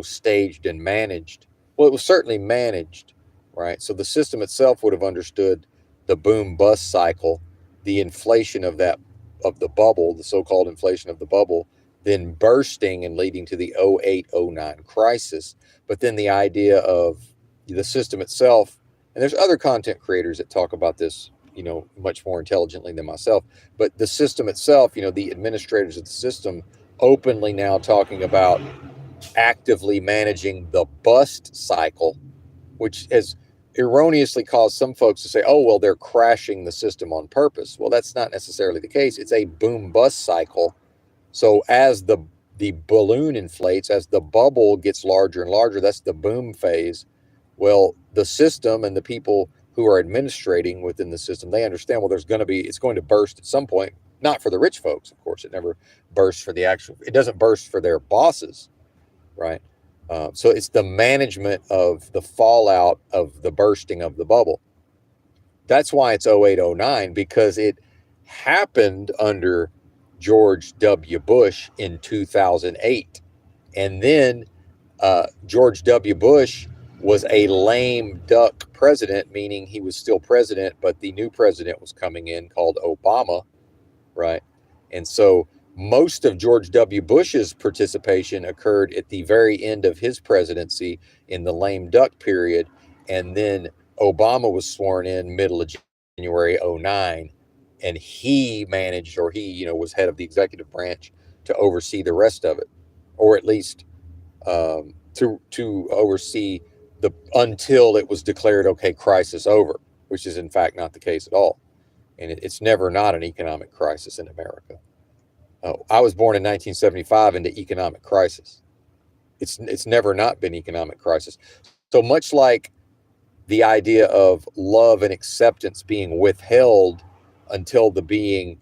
staged and managed. Well, it was certainly managed, right? So the system itself would have understood the boom bust cycle, the inflation of the bubble, the so-called inflation of the bubble, then bursting and leading to the 08-09 crisis. But then the idea of the system itself, and there's other content creators that talk about this, much more intelligently than myself, but the system itself, the administrators of the system openly now talking about actively managing the bust cycle, which has erroneously caused some folks to say, oh, well, they're crashing the system on purpose. Well, that's not necessarily the case. It's a boom bust cycle. So as the balloon inflates, as the bubble gets larger and larger, that's the boom phase. Well, the system and the people who are administrating within the system, they understand, well, it's going to burst at some point. Not for the rich folks, of course. It never bursts for it doesn't burst for their bosses, right? So it's the management of the fallout of the bursting of the bubble. That's why it's 08-09, because it happened under George W. Bush in 2008. And then George W. Bush was a lame duck president, meaning he was still president, but the new president was coming in called Obama, right? And so most of George W. Bush's participation occurred at the very end of his presidency in the lame duck period. And then Obama was sworn in middle of January '09, and he managed, or he, was head of the executive branch to oversee the rest of it, or at least to oversee the until it was declared, okay, crisis over, which is in fact not the case at all. And it's never not an economic crisis in America. I was born in 1975 into economic crisis. It's never not been economic crisis. So much like the idea of love and acceptance being withheld until the being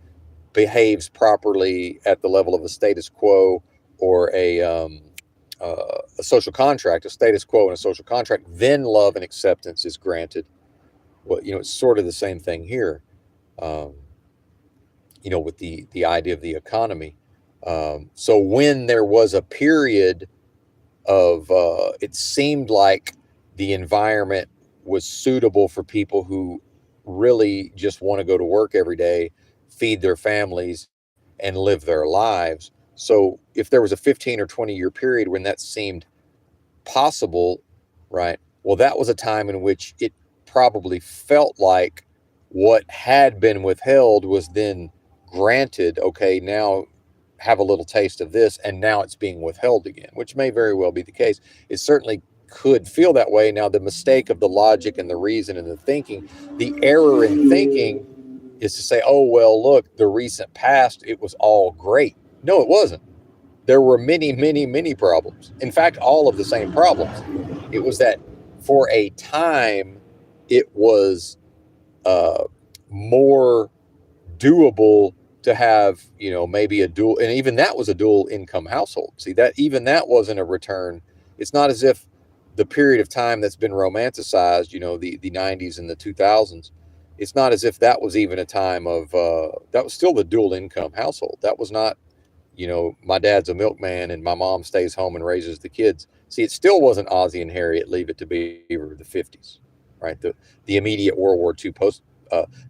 behaves properly at the level of a status quo or a social contract, a status quo and a social contract, then love and acceptance is granted. Well, it's sort of the same thing here. Um, with the idea of the economy. So when there was a period of, it seemed like the environment was suitable for people who really just want to go to work every day, feed their families, and live their lives. So if there was a 15 or 20-year period when that seemed possible, right? Well, that was a time in which it probably felt like what had been withheld was then granted. Okay, now have a little taste of this, and now it's being withheld again, which may very well be the case. It certainly could feel that way. Now, the mistake of the logic and the reason and the thinking, the error in thinking is to say, oh, well, look, the recent past, it was all great. No, it wasn't. There were many, many, many problems. In fact, all of the same problems. It was that for a time, it was uh, more doable to have, maybe a dual, and even that was a dual income household. See, that even that wasn't a return. It's not as if the period of time that's been romanticized, the 90s and the 2000s, it's not as if that was even a time of, that was still the dual income household. That was not, my dad's a milkman and my mom stays home and raises the kids. See, it still wasn't Ozzie and Harriet, Leave It to Beaver, the 50s, right? The immediate World War II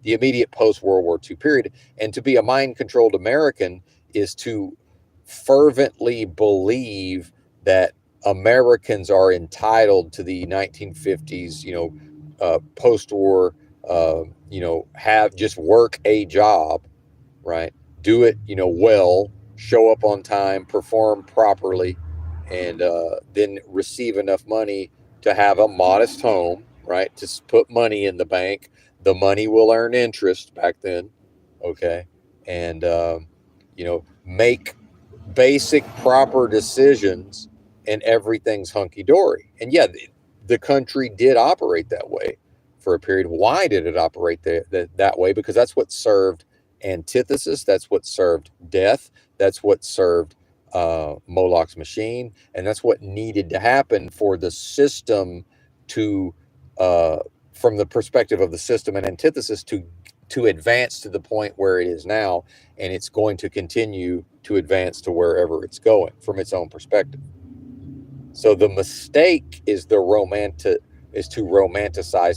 the immediate post World War II period. And to be a mind controlled American is to fervently believe that Americans are entitled to the 1950s, post war, have just work a job, right? Do it, well, show up on time, perform properly, and then receive enough money to have a modest home, right? To put money in the bank. The money will earn interest back then, okay? And, make basic proper decisions and everything's hunky dory. And yeah, the country did operate that way for a period. Why did it operate that way? Because that's what served antithesis. That's what served death. That's what served Moloch's machine. And that's what needed to happen for the system to, from the perspective of the system and antithesis, to advance to the point where it is now, and it's going to continue to advance to wherever it's going from its own perspective. So the mistake is to romanticize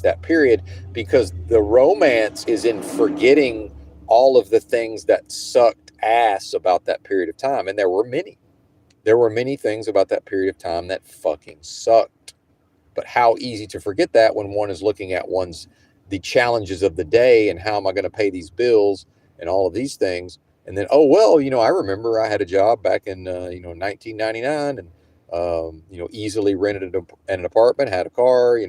that period, because the romance is in forgetting all of the things that sucked ass about that period of time. And there were many. There were many things about that period of time that fucking sucked. But how easy to forget that when one is looking at the challenges of the day and how am I going to pay these bills and all of these things. And then, oh, well, I remember I had a job back in, 1999, and, easily rented an apartment, had a car,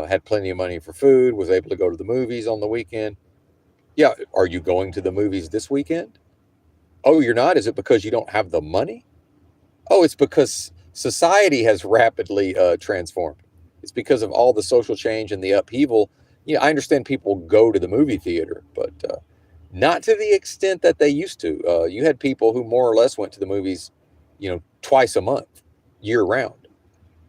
had plenty of money for food, was able to go to the movies on the weekend. Yeah. Are you going to the movies this weekend? Oh, you're not? Is it because you don't have the money? Oh, it's because society has rapidly transformed. It's because of all the social change and the upheaval. I understand people go to the movie theater, but not to the extent that they used to. You had people who more or less went to the movies, twice a month, year round,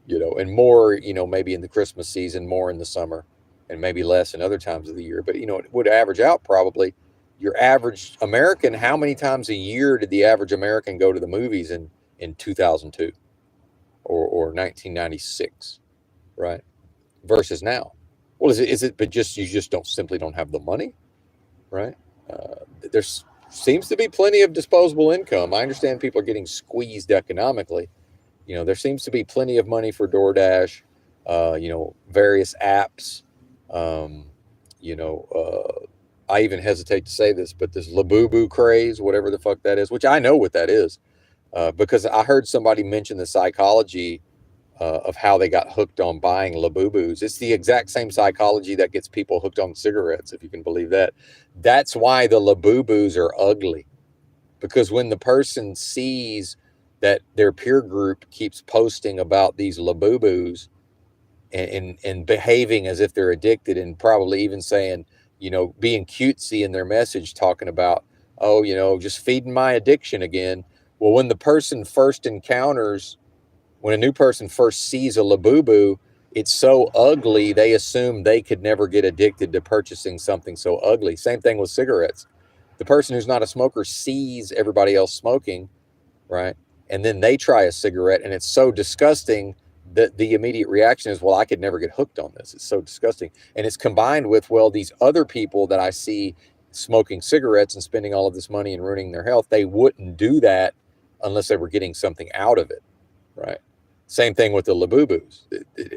and more, maybe in the Christmas season, more in the summer, and maybe less in other times of the year. But, it would average out probably. Your average American, how many times a year did the average American go to the movies in 2002 or 1996? right? Versus now. Well, is it, but just, you just simply don't have the money, right? There seems to be plenty of disposable income. I understand people are getting squeezed economically. There seems to be plenty of money for DoorDash, various apps. Um, I even hesitate to say this, but this Labubu craze, whatever the fuck that is, which I know what that is, because I heard somebody mention the psychology of how they got hooked on buying Labubus. It's the exact same psychology that gets people hooked on cigarettes, if you can believe that. That's why the Labubus are ugly, because when the person sees that their peer group keeps posting about these Labubus and behaving as if they're addicted, and probably even saying, being cutesy in their message, talking about, oh, just feeding my addiction again. Well, when the person first encounters, when a new person first sees a Labubu, it's so ugly, they assume they could never get addicted to purchasing something so ugly. Same thing with cigarettes. The person who's not a smoker sees everybody else smoking, right? And then they try a cigarette, and it's so disgusting that the immediate reaction is, well, I could never get hooked on this. It's so disgusting. And it's combined with, well, these other people that I see smoking cigarettes and spending all of this money and ruining their health, they wouldn't do that unless they were getting something out of it, right? Same thing with the Labubus.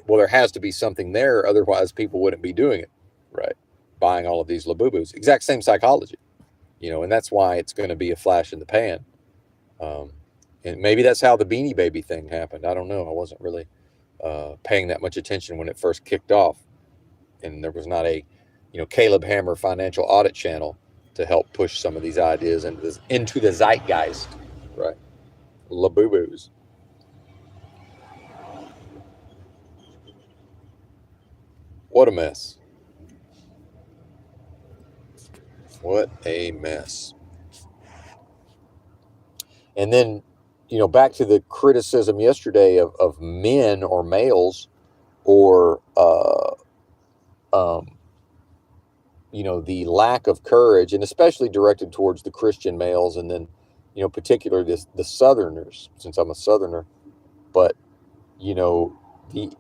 Well, there has to be something there, otherwise people wouldn't be doing it, right? Buying all of these Labubus. Exact same psychology, and that's why it's going to be a flash in the pan. And maybe that's how the Beanie Baby thing happened. I don't know. I wasn't really paying that much attention when it first kicked off, and there was not a, Caleb Hammer financial audit channel to help push some of these ideas into the zeitgeist, right? Labubus. What a mess. What a mess. And then, back to the criticism yesterday of men or males, or, the lack of courage, and especially directed towards the Christian males, and then, particularly the Southerners, since I'm a Southerner. But, the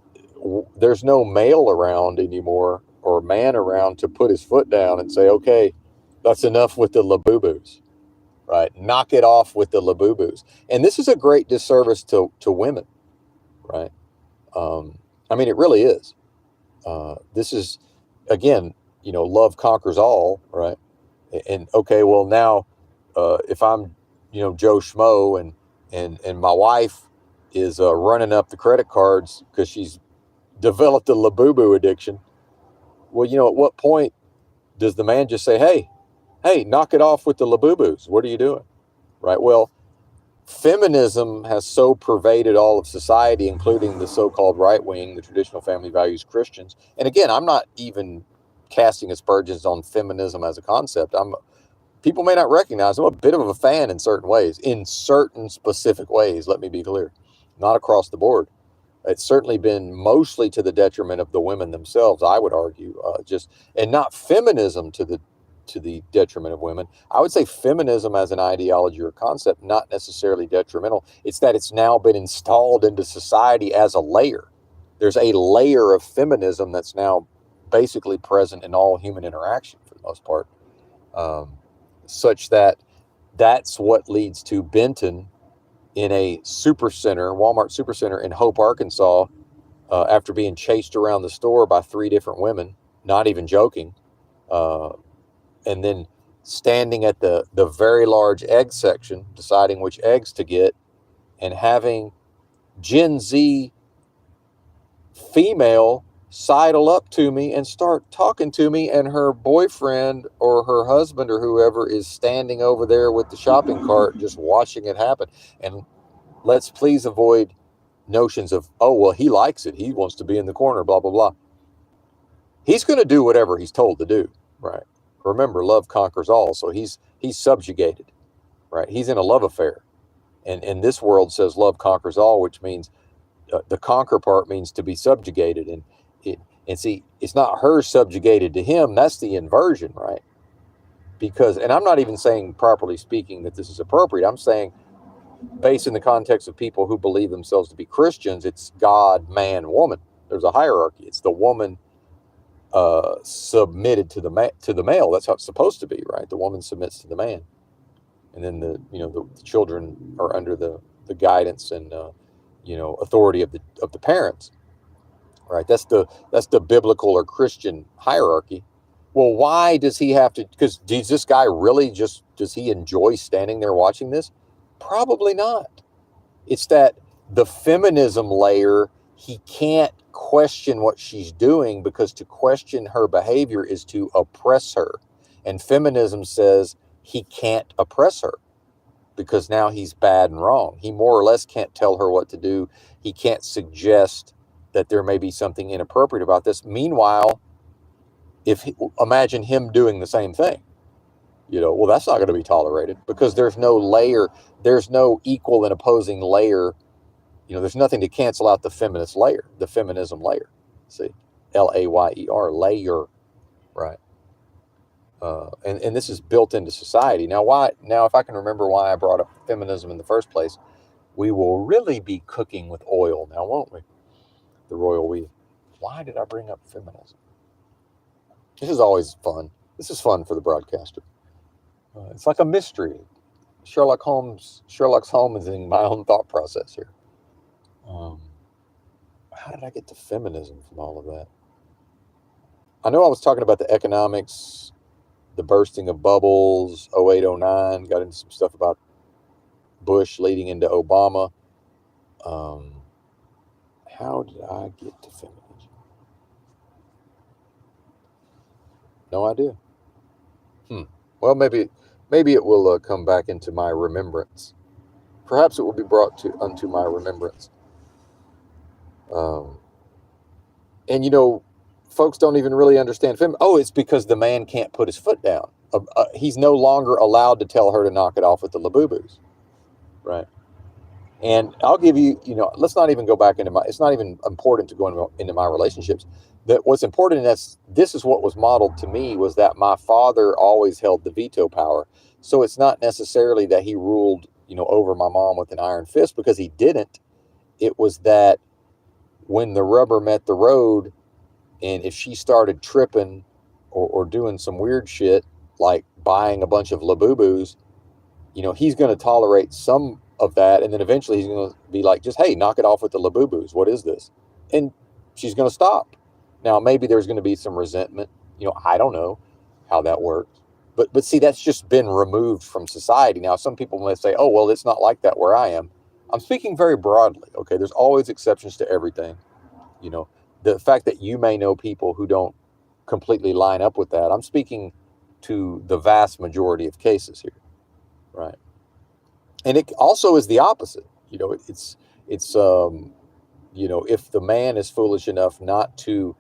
there's no male around anymore, or man around, to put his foot down and say, okay, that's enough with the Labubus, right? Knock it off with the Labubus. And this is a great disservice to women, right? I mean, it really is. This is, again, love conquers all, right? And okay, well, now, if I'm, Joe Schmo, and my wife is running up the credit cards because she's developed a Labubu addiction. Well, at what point does the man just say, hey, knock it off with the Labubus? What are you doing? Right? Well, feminism has so pervaded all of society, including the so-called right wing, the traditional family values Christians. And again, I'm not even casting aspersions on feminism as a concept. People may not recognize I'm a bit of a fan in certain ways, in certain specific ways. Let me be clear, not across the board. It's certainly been mostly to the detriment of the women themselves, I would argue, and not feminism to the detriment of women. I would say feminism as an ideology or concept, not necessarily detrimental. It's that it's now been installed into society as a layer. There's a layer of feminism that's now basically present in all human interaction for the most part, such that that's what leads to Benton in a supercenter, Walmart supercenter in Hope, Arkansas, after being chased around the store by 3 different women, not even joking, and then standing at the very large egg section, deciding which eggs to get, and having Gen Z female sidle up to me and start talking to me, and her boyfriend or her husband or whoever is standing over there with the shopping cart just watching it happen. And let's please avoid notions of, oh, well, he likes it, he wants to be in the corner, blah, blah, blah. He's going to do whatever he's told to do, right? Remember, love conquers all. So he's subjugated, right? He's in a love affair. And this world says love conquers all, which means the conquer part means to be subjugated. And see, it's not her subjugated to him. That's the inversion, right? Because, and I'm not even saying, properly speaking, that this is appropriate. I'm saying, based in the context of people who believe themselves to be Christians, it's God, man, woman, There's a hierarchy. It's the woman submitted to the male. That's how it's supposed to be, right? The woman submits to the man, and then the children are under the guidance and authority of the parents, right? That's the biblical or Christian hierarchy. Well, why does he have to? Because does this guy really does he enjoy standing there watching this? Probably not. It's that the feminism layer, he can't question what she's doing because to question her behavior is to oppress her. And feminism says he can't oppress her because now he's bad and wrong. He more or less can't tell her what to do. He can't suggest that there may be something inappropriate about this. Meanwhile, imagine him doing the same thing. Well, that's not going to be tolerated because there's no layer, there's no equal and opposing layer. There's nothing to cancel out the feminist layer, the feminism layer. See, Layer, layer, right? And this is built into society. Now, if I can remember why I brought up feminism in the first place, we will really be cooking with oil now, won't we? The royal we. Why did I bring up feminism? This is always fun. This is fun for the broadcaster. It's like a mystery. Sherlock Holmes is in my own thought process here. How did I get to feminism from all of that? I know I was talking about the economics, the bursting of bubbles, 08, 09, got into some stuff about Bush leading into Obama. How did I get to feminism? No idea. Well, maybe it will come back into my remembrance. Perhaps it will be brought unto my remembrance. And folks don't even really understand it's because the man can't put his foot down. He's no longer allowed to tell her to knock it off with the labubus, right? And I'll give you, let's not even go back into it's not even important to go into my relationships. That what's important is this is what was modeled to me was that my father always held the veto power. So it's not necessarily that he ruled, over my mom with an iron fist because he didn't. It was that when the rubber met the road, and if she started tripping or doing some weird shit, like buying a bunch of labubus, he's going to tolerate some of that. And then eventually he's going to be like, just, hey, knock it off with the labubus. What is this? And she's going to stop. Now, maybe there's going to be some resentment. I don't know how that works. But see, that's just been removed from society. Now, some people may say, oh, well, it's not like that where I am. I'm speaking very broadly. Okay. There's always exceptions to everything. The fact that you may know people who don't completely line up with that. I'm speaking to the vast majority of cases here. Right. And it also is the opposite. It's if the man is foolish enough not to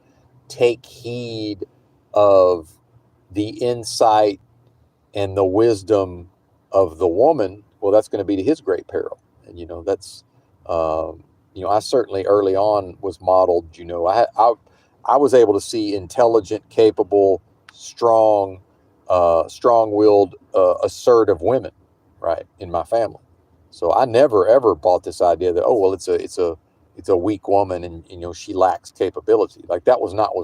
take heed of the insight and the wisdom of the woman, well, that's going to be to his great peril. And, that's, I certainly early on was modeled, I was able to see intelligent, capable, strong, strong-willed, assertive women, right, in my family. So I never ever bought this idea that it's a weak woman and she lacks capability. Like that was not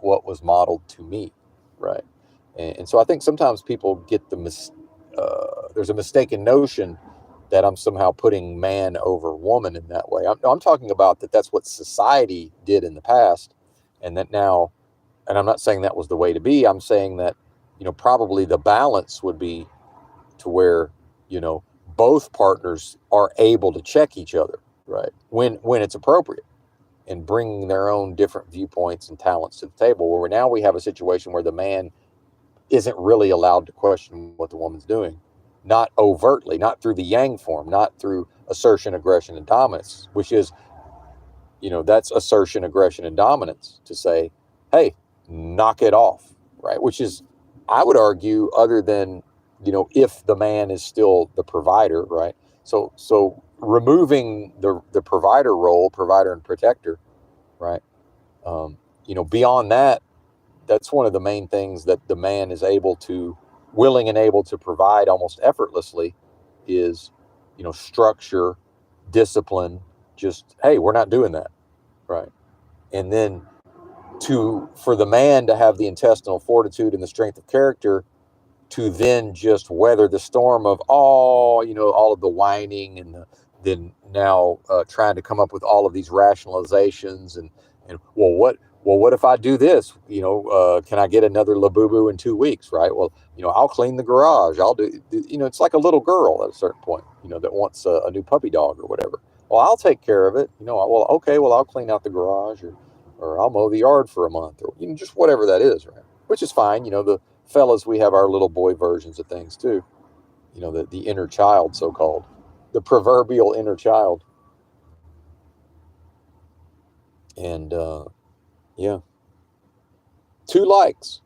what was modeled to me, right? And so I think sometimes people get there's a mistaken notion that I'm somehow putting man over woman in that way. I'm talking about that's what society did in the past, and that now, and I'm not saying that was the way to be. I'm saying that probably the balance would be to where both partners are able to check each other, right, when it's appropriate, and bringing their own different viewpoints and talents to the table. Where now we have a situation where the man isn't really allowed to question what the woman's doing, not overtly, not through the yang form, not through assertion, aggression, and dominance, which is, that's assertion, aggression, and dominance to say, hey, knock it off, right? Which is, I would argue, other than, if the man is still the provider, right? So removing the provider role, provider and protector, right? Beyond that, that's one of the main things that the man is willing and able to provide almost effortlessly is, structure, discipline, just, hey, we're not doing that. right? And then for the man to have the intestinal fortitude and the strength of character to then just weather the storm of all of the whining and then now trying to come up with all of these rationalizations and what if I do this? Can I get another Labubu in 2 weeks? Right. Well, I'll clean the garage. I'll do. It's like a little girl at a certain point. That wants a new puppy dog or whatever. Well, I'll take care of it. Well, okay. Well, I'll clean out the garage or I'll mow the yard for a month or just whatever that is. Right. Which is fine. The fellas, we have our little boy versions of things too. The inner child, so called, the proverbial inner child. And yeah, 2 likes.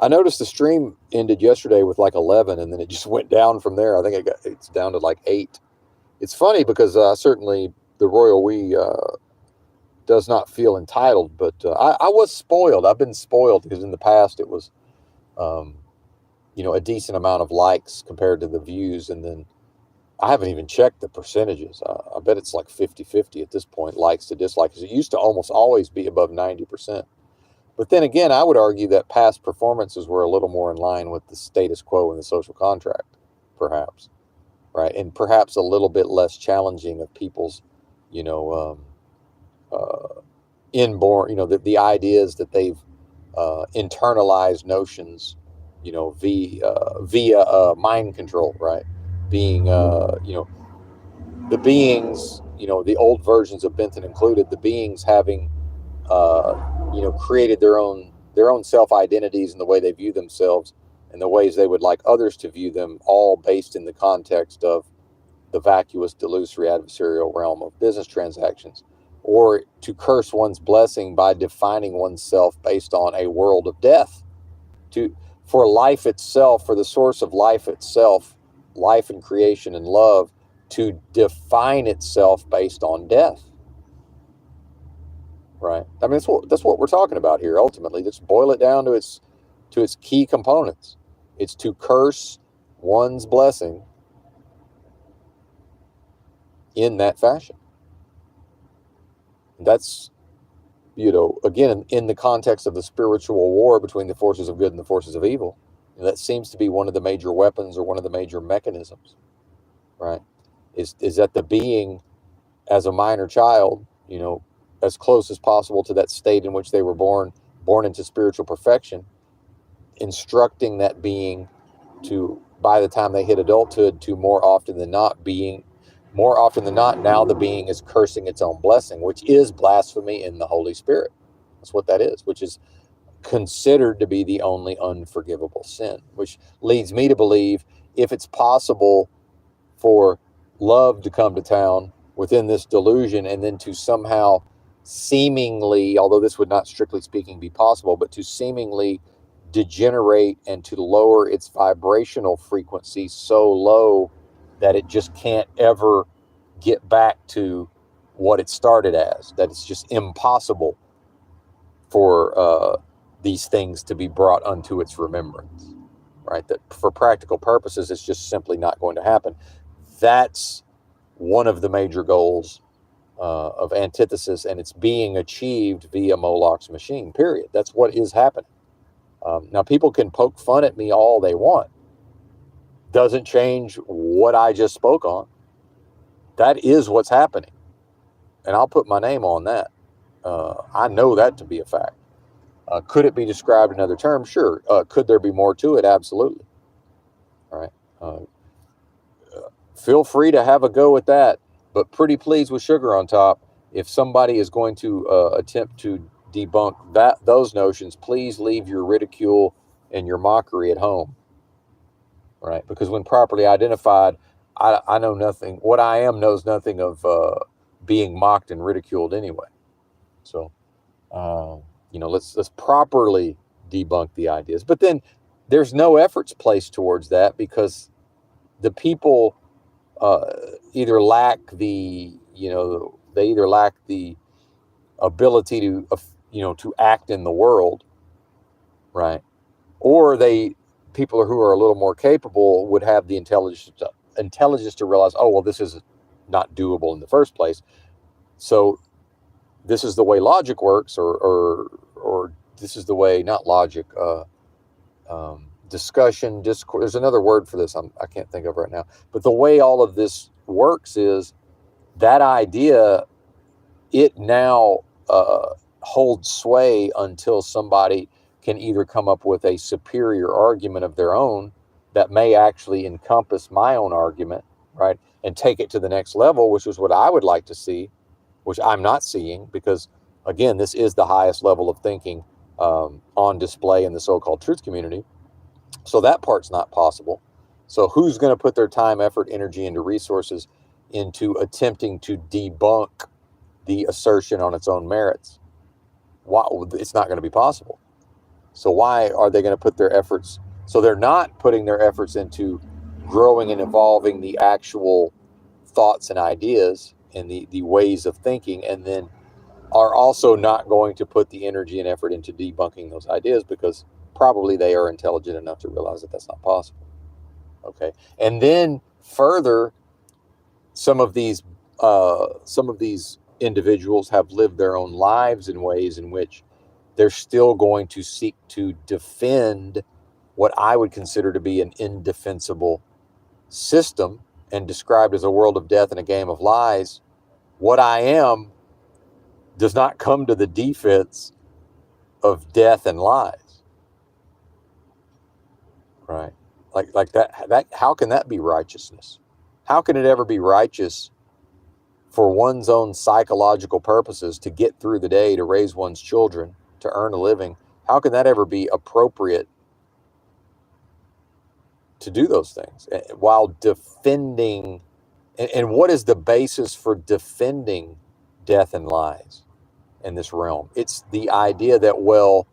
I noticed the stream ended yesterday with like 11, and then it just went down from there. I think it's down to like 8. It's funny because certainly the royal we does not feel entitled, but I was spoiled. I've been spoiled because in the past it was a decent amount of likes compared to the views. And then I haven't even checked the percentages. I bet it's like 50-50 at this point, likes to dislikes. It used to almost always be above 90%. But then again, I would argue that past performances were a little more in line with the status quo in the social contract, perhaps, right? And perhaps a little bit less challenging of people's, inborn, the ideas that they've internalized notions, via mind control, right? Being, the beings, the old versions of Benton included, the beings having, created their own self identities and the way they view themselves and the ways they would like others to view them, all based in the context of the vacuous, delusory, adversarial realm of business transactions, or to curse one's blessing by defining oneself based on a world of death. For life itself, for the source of life itself, life and creation and love, to define itself based on death. Right? I mean, that's what we're talking about here. Ultimately, let's boil it down to its key components. It's to curse one's blessing in that fashion. That's, again, in the context of the spiritual war between the forces of good and the forces of evil. That seems to be one of the major weapons or one of the major mechanisms, right? Is that the being, as a minor child, as close as possible to that state in which they were born into spiritual perfection, instructing that being to, by the time they hit adulthood, to more often than not, now the being is cursing its own blessing, which is blasphemy in the Holy Spirit. That's what that is, which is considered to be the only unforgivable sin, which leads me to believe if it's possible for love to come to town within this delusion and then to somehow seemingly, although this would not strictly speaking be possible, but to seemingly degenerate and to lower its vibrational frequency so low that it just can't ever get back to what it started as, that it's just impossible for these things to be brought unto its remembrance, right? That for practical purposes, it's just simply not going to happen. That's one of the major goals of antithesis, and it's being achieved via Moloch's machine, period. That's what is happening. Now, people can poke fun at me all they want. Doesn't change what I just spoke on. That is what's happening. And I'll put my name on that. I know that to be a fact. Could it be described in other terms? Sure. Could there be more to it? Absolutely. All right. Feel free to have a go at that, but pretty please with sugar on top. If somebody is going to attempt to debunk those notions, please leave your ridicule and your mockery at home. Right? Because when properly identified, I know nothing. What I am knows nothing of being mocked and ridiculed anyway. So, let's properly debunk the ideas. But then there's no efforts placed towards that because the people either lack the ability to act in the world, right? Or people who are a little more capable would have the intelligence to realize, oh, well, this is not doable in the first place. So this is the way logic works, or this is the way, not logic, discussion, discourse. There's another word for this I can't think of right now. But the way all of this works is that idea, it now holds sway until somebody can either come up with a superior argument of their own that may actually encompass my own argument, right, and take it to the next level, which is what I would like to see, which I'm not seeing, because, again, this is the highest level of thinking on display in the so-called truth community. So that part's not possible. So who's going to put their time, effort, energy, into resources into attempting to debunk the assertion on its own merits? Why? It's not going to be possible. So why are they going to put their efforts? So they're not putting their efforts into growing and evolving the actual thoughts and ideas and the ways of thinking, and then are also not going to put the energy and effort into debunking those ideas, because probably they are intelligent enough to realize that that's not possible. Okay. And then further, some of these individuals have lived their own lives in ways in which they're still going to seek to defend what I would consider to be an indefensible system, and described as a world of death and a game of lies. What I am does not come to the defense of death and lies, right? Like that, how can that be righteousness? How can it ever be righteous for one's own psychological purposes to get through the day, to raise one's children, to earn a living? How can that ever be appropriate to do those things while defending? And what is the basis for defending death and lies in this realm? It's the idea that, well,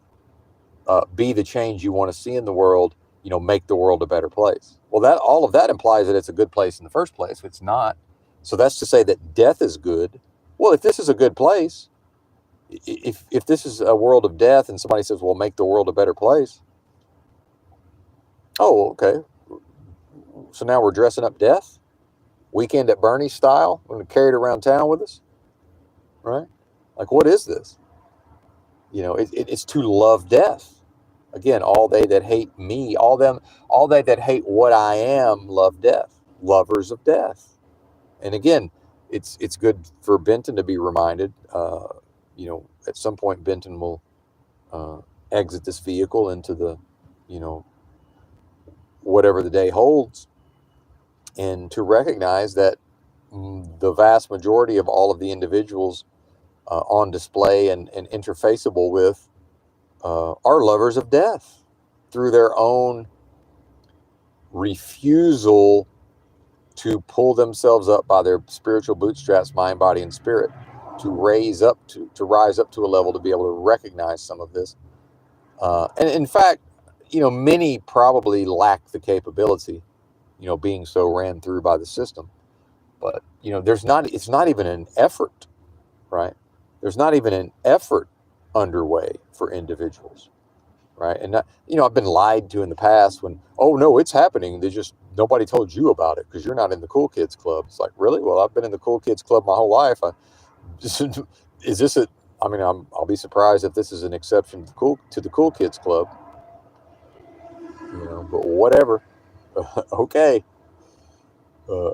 be the change you want to see in the world, make the world a better place. Well, that all of that implies that it's a good place in the first place. It's not. So that's to say that death is good. Well, if this is a good place, if this is a world of death, and somebody says, well, make the world a better place. Oh, okay. So now we're dressing up death? Weekend at Bernie's style? We're going to carry it around town with us? Right? Like, what is this? It's to love death. Again, all they that hate me, all they that hate what I am, love death. Lovers of death. And again, it's good for Benton to be reminded. At some point, Benton will exit this vehicle into the, whatever the day holds, and to recognize that the vast majority of all of the individuals on display and interfaceable with are lovers of death through their own refusal to pull themselves up by their spiritual bootstraps, mind, body, and spirit, to rise up to a level to be able to recognize some of this. And in fact, many probably lack the capability, being so ran through by the system. But, it's not even an effort, right? There's not even an effort underway for individuals, right? And, I've been lied to in the past when, oh, no, it's happening. Nobody told you about it because you're not in the cool kids club. It's like, really? Well, I've been in the cool kids club my whole life. I'll be surprised if this is an exception to the cool kids club, but whatever. Okay.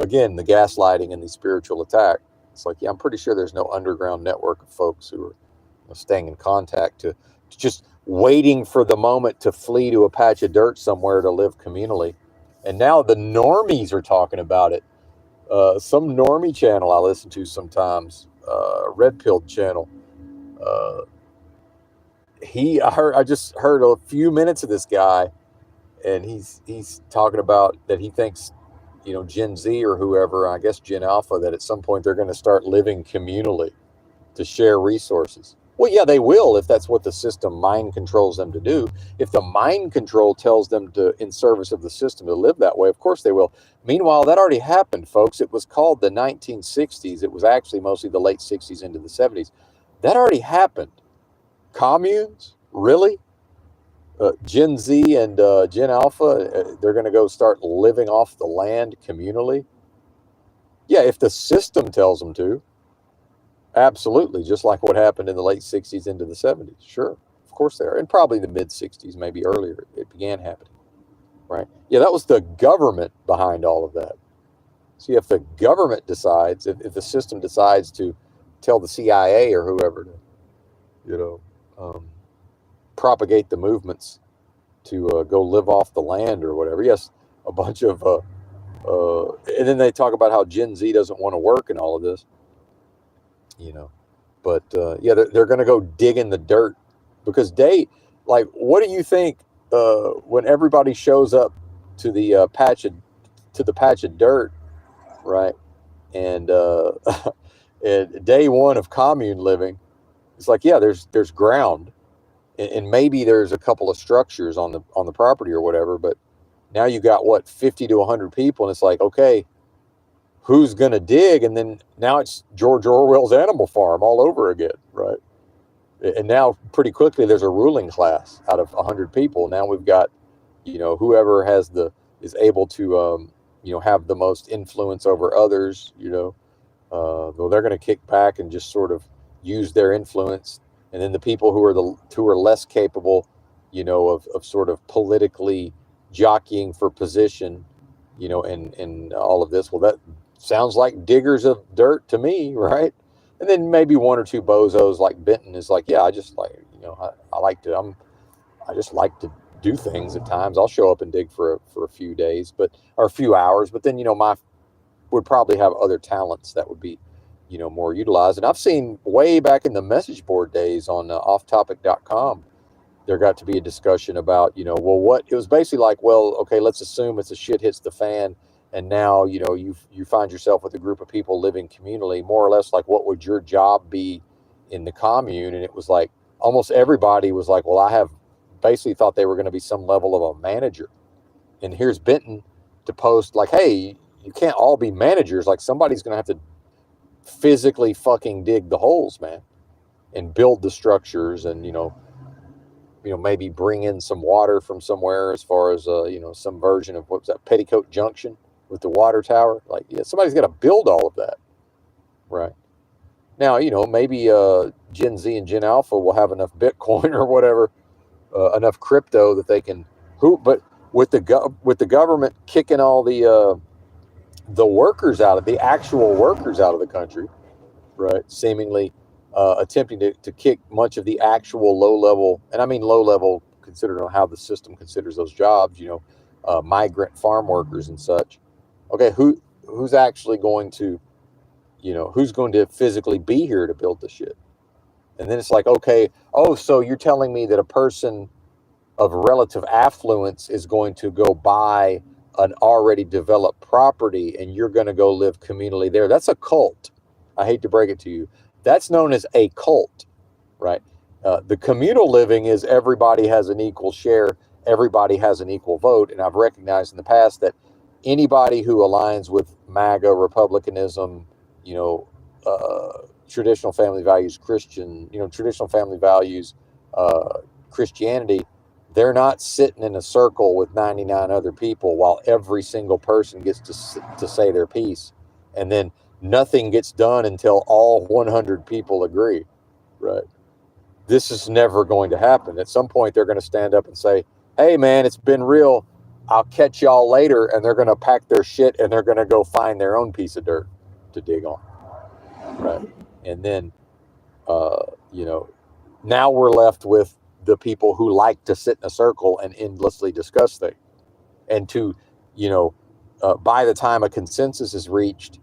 Again, the gaslighting and the spiritual attack. It's like, yeah, I'm pretty sure there's no underground network of folks who are staying in contact to just waiting for the moment to flee to a patch of dirt somewhere to live communally. And now the normies are talking about it. Some normie channel I listen to sometimes, Red Pilled channel. I just heard a few minutes of this guy, and he's talking about that he thinks, Gen Z or whoever, I guess Gen Alpha, that at some point they're going to start living communally to share resources. Well, yeah, they will, if that's what the system mind controls them to do. If the mind control tells them to, in service of the system, to live that way, of course they will. Meanwhile, that already happened, folks. It was called the 1960s. It was actually mostly the late 60s into the 70s. That already happened. Communes? Really? Gen Z and Gen Alpha, they're going to go start living off the land communally? Yeah, if the system tells them to. Absolutely, just like what happened in the late 60s into the 70s. Sure, of course they are. And probably the mid 60s, maybe earlier, it began happening, right? Yeah, that was the government behind all of that. See, if the government decides, if the system decides to tell the CIA or whoever to, you know, um, propagate the movements to go live off the land or whatever, yes, a bunch of, and then they talk about how Gen Z doesn't want to work and all of this, you know. But yeah, they're going to go dig in the dirt because like, what do you think when everybody shows up to the patch of dirt, right? And and day one of commune living, it's like, yeah, there's ground, and maybe there's a couple of structures on the property or whatever, but now you got what, 50 to 100 people, and it's like, okay, who's gonna dig? And then now it's George Orwell's Animal Farm all over again, right? And now pretty quickly there's a ruling class out of 100 people. Now we've got, whoever is able to have the most influence over others, well, they're going to kick back and just sort of use their influence, and then the people who are less capable, of sort of politically jockeying for position, and all of this. Well, that sounds like diggers of dirt to me, right? And then maybe one or two bozos like Benton is like, yeah, I just like, I just like to do things at times. I'll show up and dig for a few days, or a few hours, but then, my would probably have other talents that would be, more utilized. And I've seen way back in the message board days on offtopic.com, there got to be a discussion about, well, what it was basically like, well, okay, let's assume it's a shit hits the fan. And now, you find yourself with a group of people living communally, more or less like, what would your job be in the commune? And it was like, almost everybody was like, well, I have basically thought they were going to be some level of a manager. And here's Benton to post like, hey, you can't all be managers. Like, somebody's going to have to physically fucking dig the holes, man, and build the structures, and, maybe bring in some water from somewhere, as far as, some version of, what was that, Petticoat Junction with the water tower. Like, yeah, somebody's got to build all of that, right? Now, maybe Gen Z and Gen Alpha will have enough Bitcoin or whatever, enough crypto that they can, but with the government kicking all the workers out of the actual workers out of the country, right? Seemingly attempting to kick much of the actual low level, and I mean low level considering how the system considers those jobs, migrant farm workers and such. Okay, who's actually going to, who's going to physically be here to build the shit? And then it's like, okay, oh, so you're telling me that a person of relative affluence is going to go buy an already developed property, and you're going to go live communally there? That's a cult. I hate to break it to you. That's known as a cult, right? The communal living is everybody has an equal share, everybody has an equal vote. And I've recognized in the past that anybody who aligns with MAGA, republicanism, traditional family values, traditional family values, Christianity, they're not sitting in a circle with 99 other people while every single person gets to say their piece, and then nothing gets done until all 100 people agree, right? This is never going to happen. At some point, they're going to stand up and say, hey, man, it's been real. I'll catch y'all later. And they're going to pack their shit and they're going to go find their own piece of dirt to dig on, right? And then, now we're left with the people who like to sit in a circle and endlessly discuss things. And to, by the time a consensus is reached,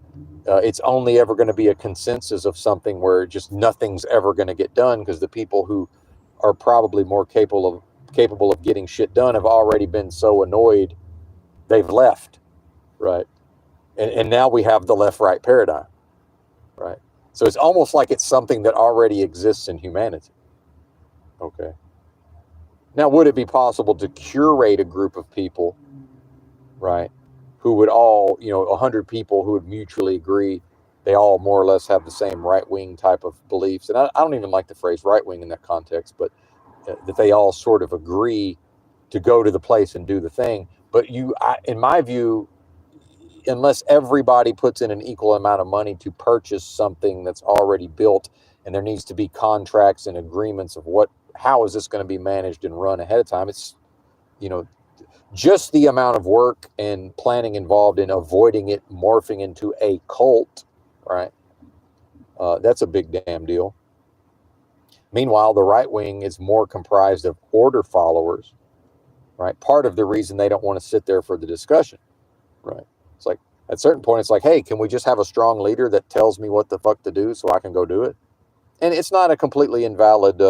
it's only ever going to be a consensus of something where just nothing's ever going to get done, because the people who are probably more capable of getting shit done have already been so annoyed they've left, right? And now we have the left-right paradigm, right? So it's almost like it's something that already exists in humanity. Okay. Now, would it be possible to curate a group of people, right, who would all, 100 people who would mutually agree, they all more or less have the same right-wing type of beliefs? And I don't even like the phrase right-wing in that context, but that they all sort of agree to go to the place and do the thing. But in my view, unless everybody puts in an equal amount of money to purchase something that's already built, and there needs to be contracts and agreements of how is this going to be managed and run ahead of time. It's, just the amount of work and planning involved in avoiding it morphing into a cult, right? That's a big damn deal. Meanwhile, the right wing is more comprised of order followers, right? Part of the reason they don't want to sit there for the discussion, right? It's like, at a certain point, it's like, hey, can we just have a strong leader that tells me what the fuck to do so I can go do it? And it's not a completely invalid,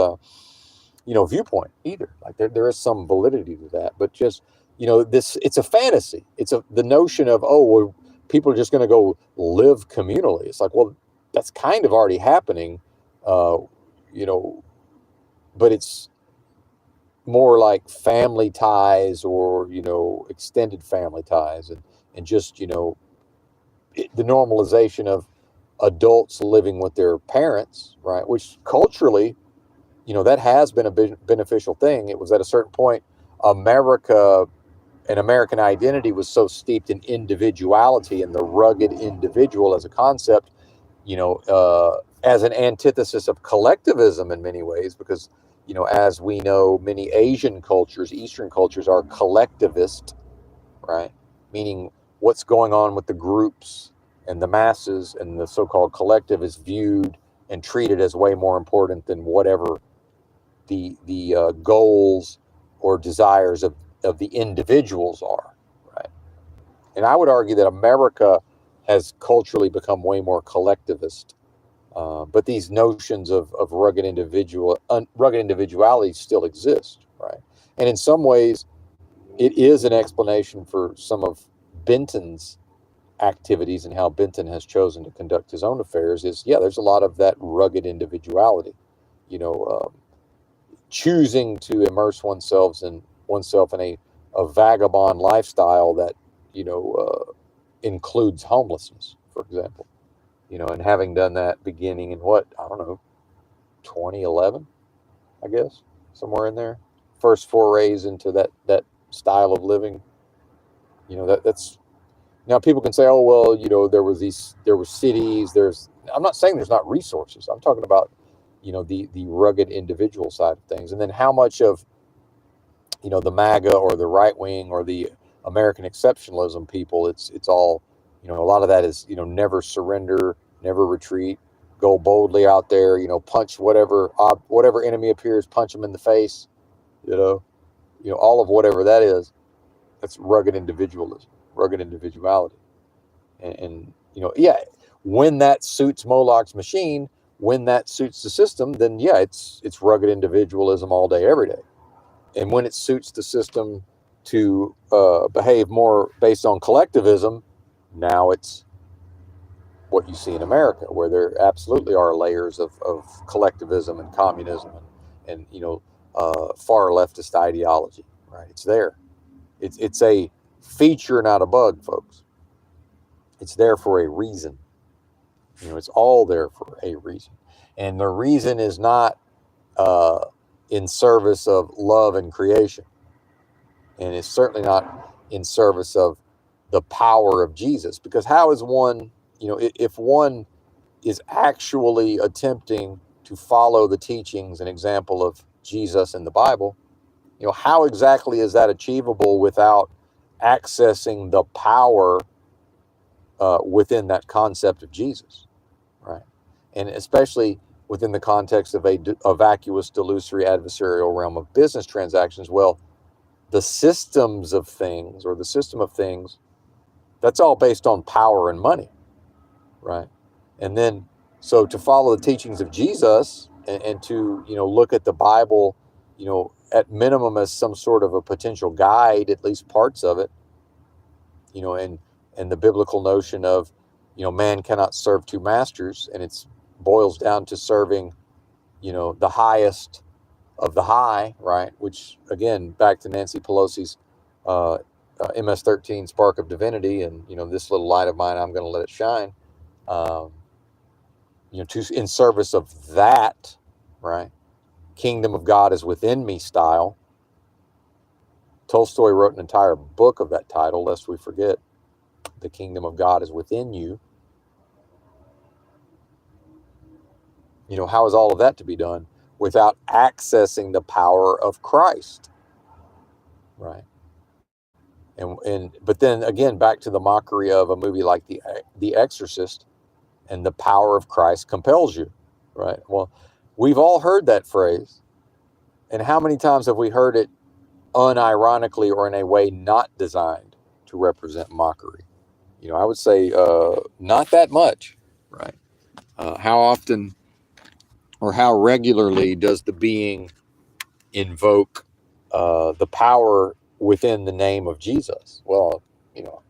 viewpoint either. Like there is some validity to that, but just, it's a fantasy. The notion of, oh, well, people are just going to go live communally. It's like, well, that's kind of already happening, but it's more like family ties or, extended family ties and just, the normalization of adults living with their parents, right? Which culturally, that has been a beneficial thing. It was at a certain point, American identity was so steeped in individuality and the rugged individual as a concept, as an antithesis of collectivism in many ways, because, as we know, many Asian cultures, Eastern cultures are collectivist, right? Meaning what's going on with the groups and the masses and the so-called collective is viewed and treated as way more important than whatever the goals or desires of the individuals are, right? And I would argue that America has culturally become way more collectivist. But these notions of rugged individuality still exist, right? And in some ways, it is an explanation for some of Benton's activities and how Benton has chosen to conduct his own affairs. There's a lot of that rugged individuality, choosing to immerse oneself in a vagabond lifestyle that includes homelessness, for example, and having done that beginning in 2011, I guess, somewhere in there, first forays into that style of living. That's now people can say, oh well, there were cities. I'm not saying there's not resources. I'm talking about the rugged individual side of things, and then how much of the MAGA or the right wing or the American exceptionalism people, it's all, a lot of that is, never surrender, never retreat, go boldly out there, punch whatever enemy appears, punch them in the face, all of whatever that is. That's rugged individualism, rugged individuality, and when that suits Moloch's machine, when that suits the system, then it's rugged individualism all day, every day. And when it suits the system to behave more based on collectivism, now it's what you see in America, where there absolutely are layers of collectivism and communism and far leftist ideology. Right? It's there. It's a feature, not a bug, folks. It's there for a reason. It's all there for a reason, and the reason is not in service of love and creation. And it's certainly not in service of the power of Jesus. Because how is one, if one is actually attempting to follow the teachings and example of Jesus in the Bible, how exactly is that achievable without accessing the power within that concept of Jesus, right? And especially within the context of a vacuous, delusory, adversarial realm of business transactions. Well, the systems of things, or the system of things, that's all based on power and money, right? And then, so to follow the teachings of Jesus and to, look at the Bible, at minimum as some sort of a potential guide, at least parts of it, and the biblical notion of, man cannot serve two masters, and it boils down to serving, the highest of the high, right? Which, again, back to Nancy Pelosi's MS-13 spark of divinity, and this little light of mine, I'm going to let it shine. In service of that, right? Kingdom of God is within me style. Tolstoy wrote an entire book of that title, lest we forget. the kingdom of God is within you. You know, how is all of that to be done without accessing the power of Christ? Right. And but then again, back to the mockery of a movie like The Exorcist, and the power of Christ compels you. Right. Well, we've all heard that phrase. And how many times have we heard it unironically or in a way not designed to represent mockery? You know, I would say not that much. Right. How often or how regularly does the being invoke the power within the name of Jesus? Well, you know,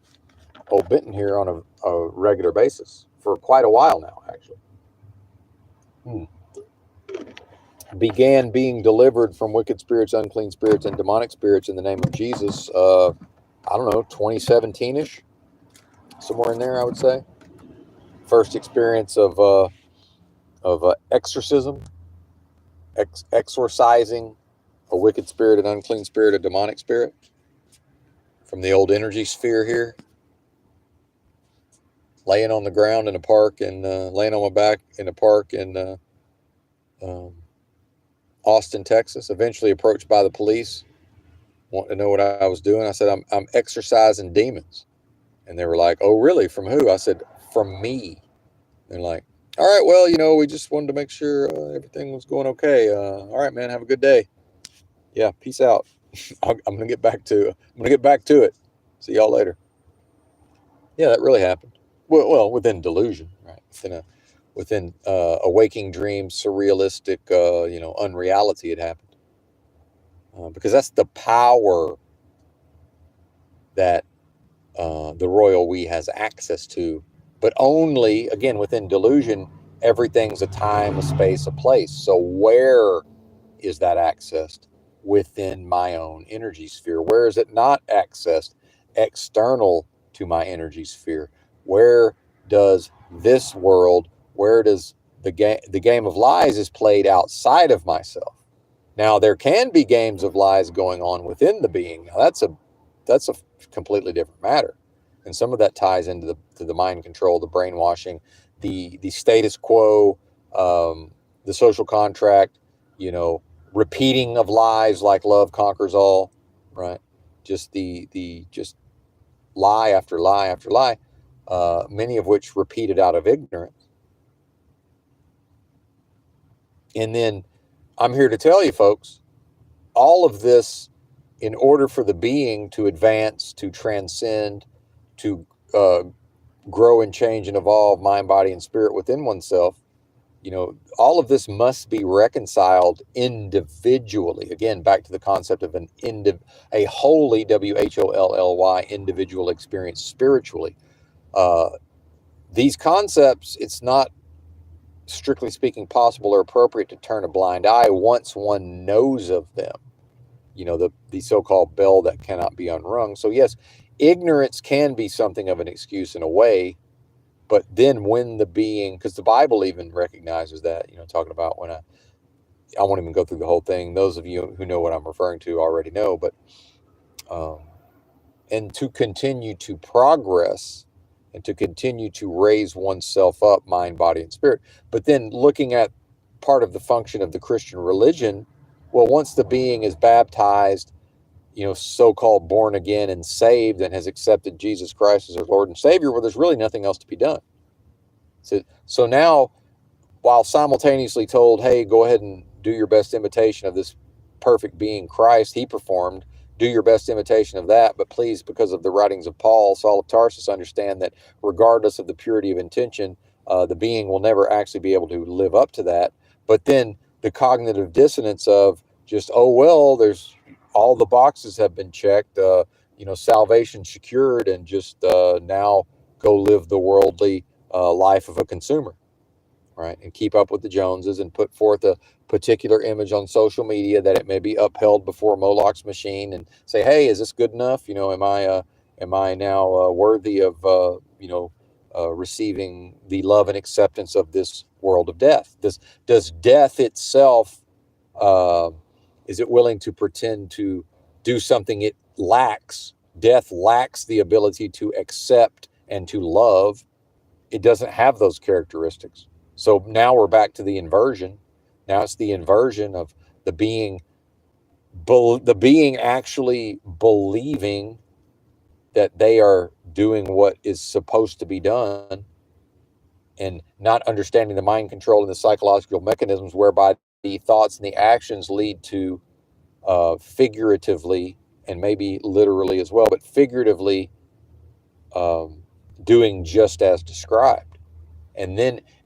old Benton here on a regular basis for quite a while now, actually. Began being delivered from wicked spirits, unclean spirits, and demonic spirits in the name of Jesus. I don't know, 2017-ish, somewhere in there, I would say. First experience of exorcism, exorcising a wicked spirit, an unclean spirit, a demonic spirit from the old energy sphere here. Laying on the ground in a park and laying on my back in a park in Austin, Texas. Eventually approached by the police, wanting to know what I was doing. I said, I'm exorcising demons. And they were like, oh, really? From who? I said, from me. They're like, all right, well, you know, we just wanted to make sure everything was going okay. All right, man, have a good day. Yeah, peace out. I'm gonna get back to it. See y'all later. Yeah, that really happened. Well, within delusion, right? Within a waking dream, surrealistic, unreality, it happened. Because that's the power that the royal we has access to, but only, again, within delusion, everything's a time, a space, a place. So where is that accessed? Within my own energy sphere. Where is it not accessed? External to my energy sphere. Where does this world, where does the game of lies is played outside of myself? Now there can be games of lies going on within the being. Now that's a completely different matter, and some of that ties into the mind control, the brainwashing, the status quo, the social contract, you know, repeating of lies like love conquers all, right? Just just lie after lie after lie, many of which repeated out of ignorance. And then I'm here to tell you, folks, all of this, in order for the being to advance, to transcend, to grow and change and evolve mind, body, and spirit within oneself, you know, all of this must be reconciled individually. Again, back to the concept of a holy, WHOLLY, individual experience spiritually. These concepts, it's not, strictly speaking, possible or appropriate to turn a blind eye once one knows of them. You know, the so-called bell that cannot be unrung. So yes, ignorance can be something of an excuse in a way, but then when the being, because the Bible even recognizes that, you know, talking about when I won't even go through the whole thing. Those of you who know what I'm referring to already know, but and to continue to progress and to continue to raise oneself up, mind, body, and spirit. But then looking at part of the function of the Christian religion, well, once the being is baptized, you know, so-called born again and saved and has accepted Jesus Christ as their Lord and Savior, well, there's really nothing else to be done. So now, while simultaneously told, hey, go ahead and do your best imitation of this perfect being Christ, he performed, do your best imitation of that, but please, because of the writings of Paul, Saul of Tarsus, understand that regardless of the purity of intention, the being will never actually be able to live up to that. But then the cognitive dissonance of just, oh, well, there's all the boxes have been checked, salvation secured, and just now go live the worldly life of a consumer, right? And keep up with the Joneses and put forth a particular image on social media that it may be upheld before Moloch's machine and say, hey, is this good enough? You know, am I now worthy of, receiving the love and acceptance of this world of death? Does death itself, is it willing to pretend to do something it lacks death lacks the ability to accept and to love. It doesn't have those characteristics. So now we're back to the inversion. Now it's the inversion of the being actually believing that they are doing what is supposed to be done, and not understanding the mind control and the psychological mechanisms whereby the thoughts and the actions lead to figuratively, and maybe literally as well, but figuratively, doing just as described. And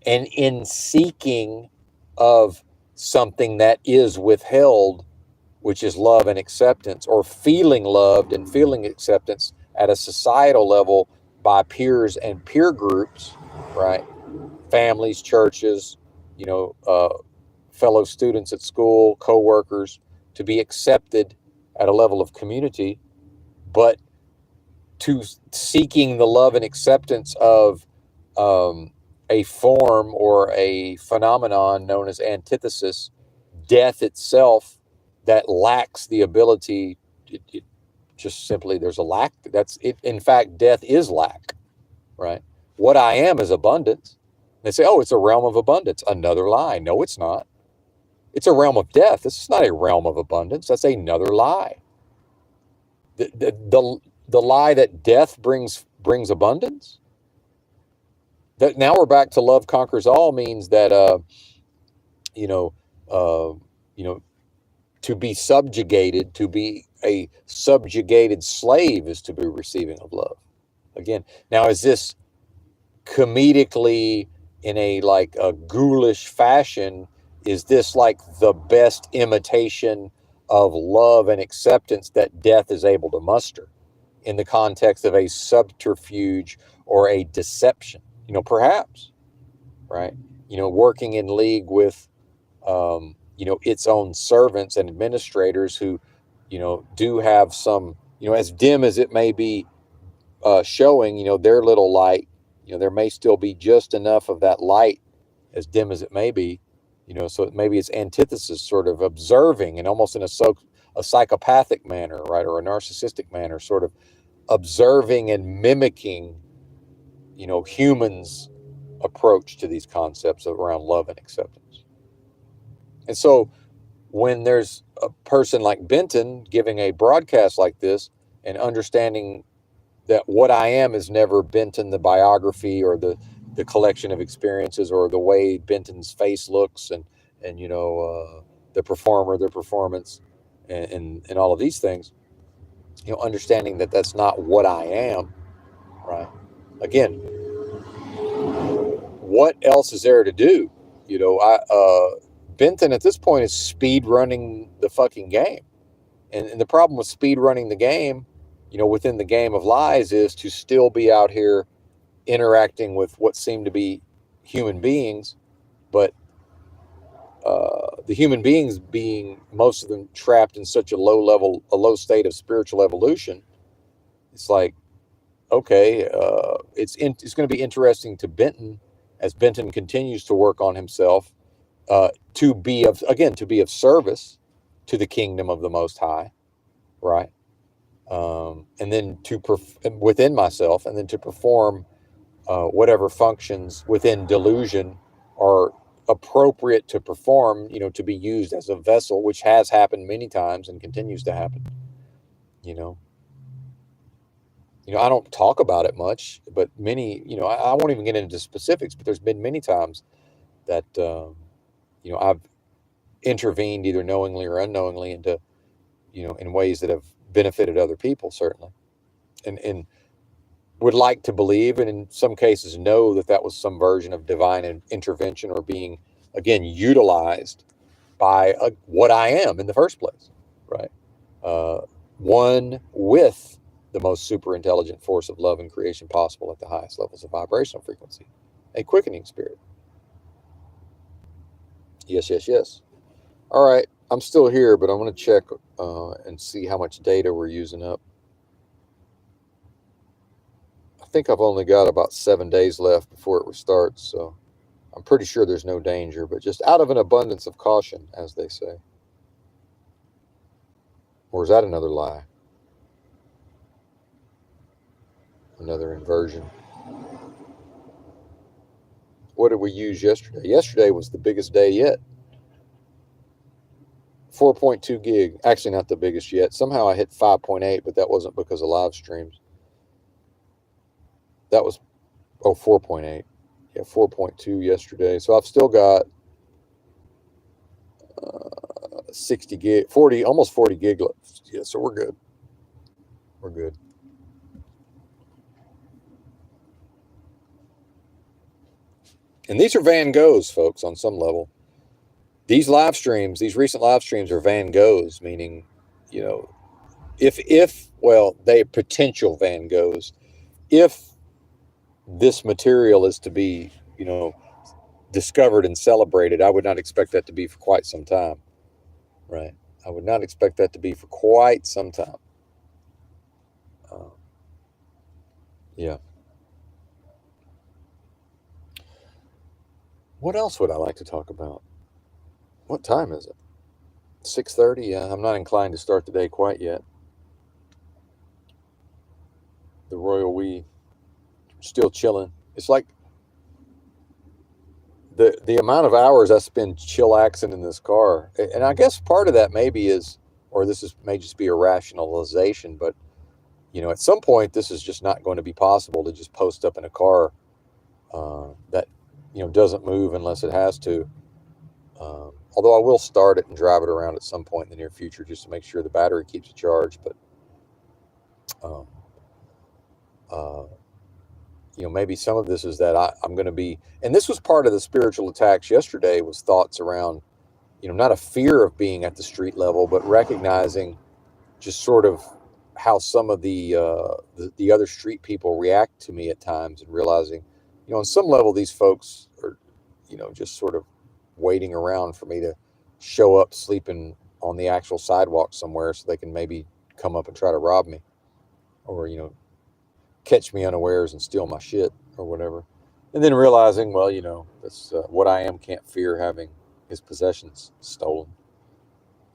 in seeking of something that is withheld, which is love and acceptance, or feeling loved and feeling acceptance at a societal level by peers and peer groups, right? Families, churches, fellow students at school, co-workers, to be accepted at a level of community, but to seeking the love and acceptance of a form or a phenomenon known as antithesis, death itself, that lacks the ability. Just simply, there's a lack. That's it. In fact, death is lack, right? What I am is abundance. They say, oh, it's a realm of abundance. Another lie. No, it's not. It's a realm of death. This is not a realm of abundance. That's another lie. The lie that death brings abundance. That now we're back to love conquers all means that you know to be subjugated, to be a subjugated slave, is to be receiving of love. Again, now is this comedically in a like a ghoulish fashion? Is this like the best imitation of love and acceptance that death is able to muster in the context of a subterfuge or a deception? Perhaps, right? Working in league with, its own servants and administrators who, do have some, as dim as it may be showing, their little light, there may still be just enough of that light, as dim as it may be, so maybe it's antithesis, sort of observing, and almost in a psychopathic manner, right, or a narcissistic manner, sort of observing and mimicking, humans' approach to these concepts around love and acceptance. And so when there's a person like Benton giving a broadcast like this and understanding that what I am is never Benton, the biography, or the collection of experiences, or the way Benton's face looks, and the performer, their performance, and all of these things, understanding that that's not what I am, right? Again, what else is there to do? Benton at this point is speed running the fucking game. And the problem with speed running the game, within the game of lies, is to still be out here interacting with what seem to be human beings, but the human beings being, most of them, trapped in such a low state of spiritual evolution. It's like, okay, it's going to be interesting to Benton, as Benton continues to work on himself, to be of service to the kingdom of the Most High, right? And then within myself, and then to perform whatever functions within delusion are appropriate to perform, to be used as a vessel, which has happened many times and continues to happen. I don't talk about it much, but many, I won't even get into specifics, but there's been many times that, I've intervened either knowingly or unknowingly into, in ways that have benefited other people, certainly. And would like to believe, and in some cases know, that was some version of divine intervention, or being, again, utilized by what I am in the first place, right? One with the most super intelligent force of love and creation possible at the highest levels of vibrational frequency, a quickening spirit. Yes, yes, yes. All right, I'm still here, but I'm going to check and see how much data we're using up. I think I've only got about 7 days left before it restarts, so I'm pretty sure there's no danger, but just out of an abundance of caution, as they say. Or is that another lie? Another inversion. What did we use yesterday? Yesterday was the biggest day yet. 4.2 gig. Actually, not the biggest yet. Somehow I hit 5.8, but that wasn't because of live streams. That was, 4.8. Yeah, 4.2 yesterday. So I've still got 60 gig, 40, almost 40 gig left. Yeah, so we're good. We're good. And these are Van Goghs, folks, on some level. These live streams, these recent live streams are Van Goghs, meaning, they potential Van Goghs. If this material is to be, discovered and celebrated, I would not expect that to be for quite some time. Right. I would not expect that to be for quite some time. Yeah. What else would I like to talk about? What time is it? 6:30. Yeah, I'm not inclined to start the day quite yet. The Royal We, still chilling. It's like the amount of hours I spend chillaxing in this car, and I guess part of that maybe is, or may just be a rationalization, but at some point this is just not going to be possible to just post up in a car that doesn't move unless it has to. Although I will start it and drive it around at some point in the near future just to make sure the battery keeps it charged. But um, maybe some of this is that I'm going to be, and this was part of the spiritual attacks yesterday, was thoughts around, not a fear of being at the street level, but recognizing just sort of how some of the other street people react to me at times, and realizing, on some level, these folks are, just sort of waiting around for me to show up sleeping on the actual sidewalk somewhere so they can maybe come up and try to rob me, or, catch me unawares and steal my shit or whatever. And then realizing, well, that's what I am, can't fear having his possessions stolen,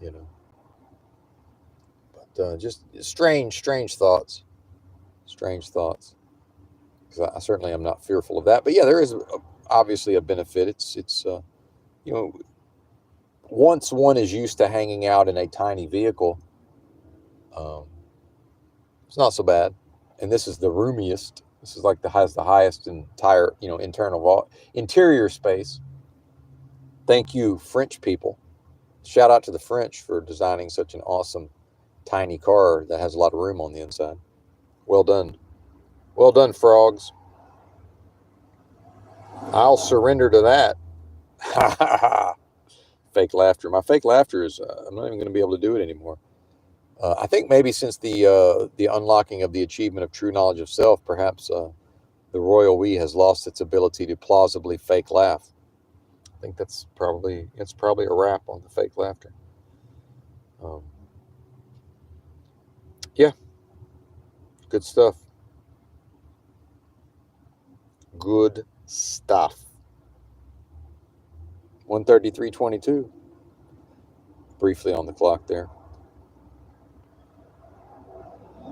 you know. But just strange thoughts. Strange thoughts. Because I certainly am not fearful of that. But yeah, there is obviously a benefit. It's once one is used to hanging out in a tiny vehicle, um, it's not so bad. And this is the roomiest. This is like has the highest entire interior space. Thank you, French people. Shout out to the French for designing such an awesome tiny car that has a lot of room on the inside. Well done. Well done, frogs. I'll surrender to that. Fake laughter. My fake laughter is, I'm not even going to be able to do it anymore. I think maybe since the unlocking of the achievement of true knowledge of self, perhaps the Royal We has lost its ability to plausibly fake laugh. I think it's probably a wrap on the fake laughter. Yeah, good stuff. Good stuff. 1:33:22. Briefly on the clock there.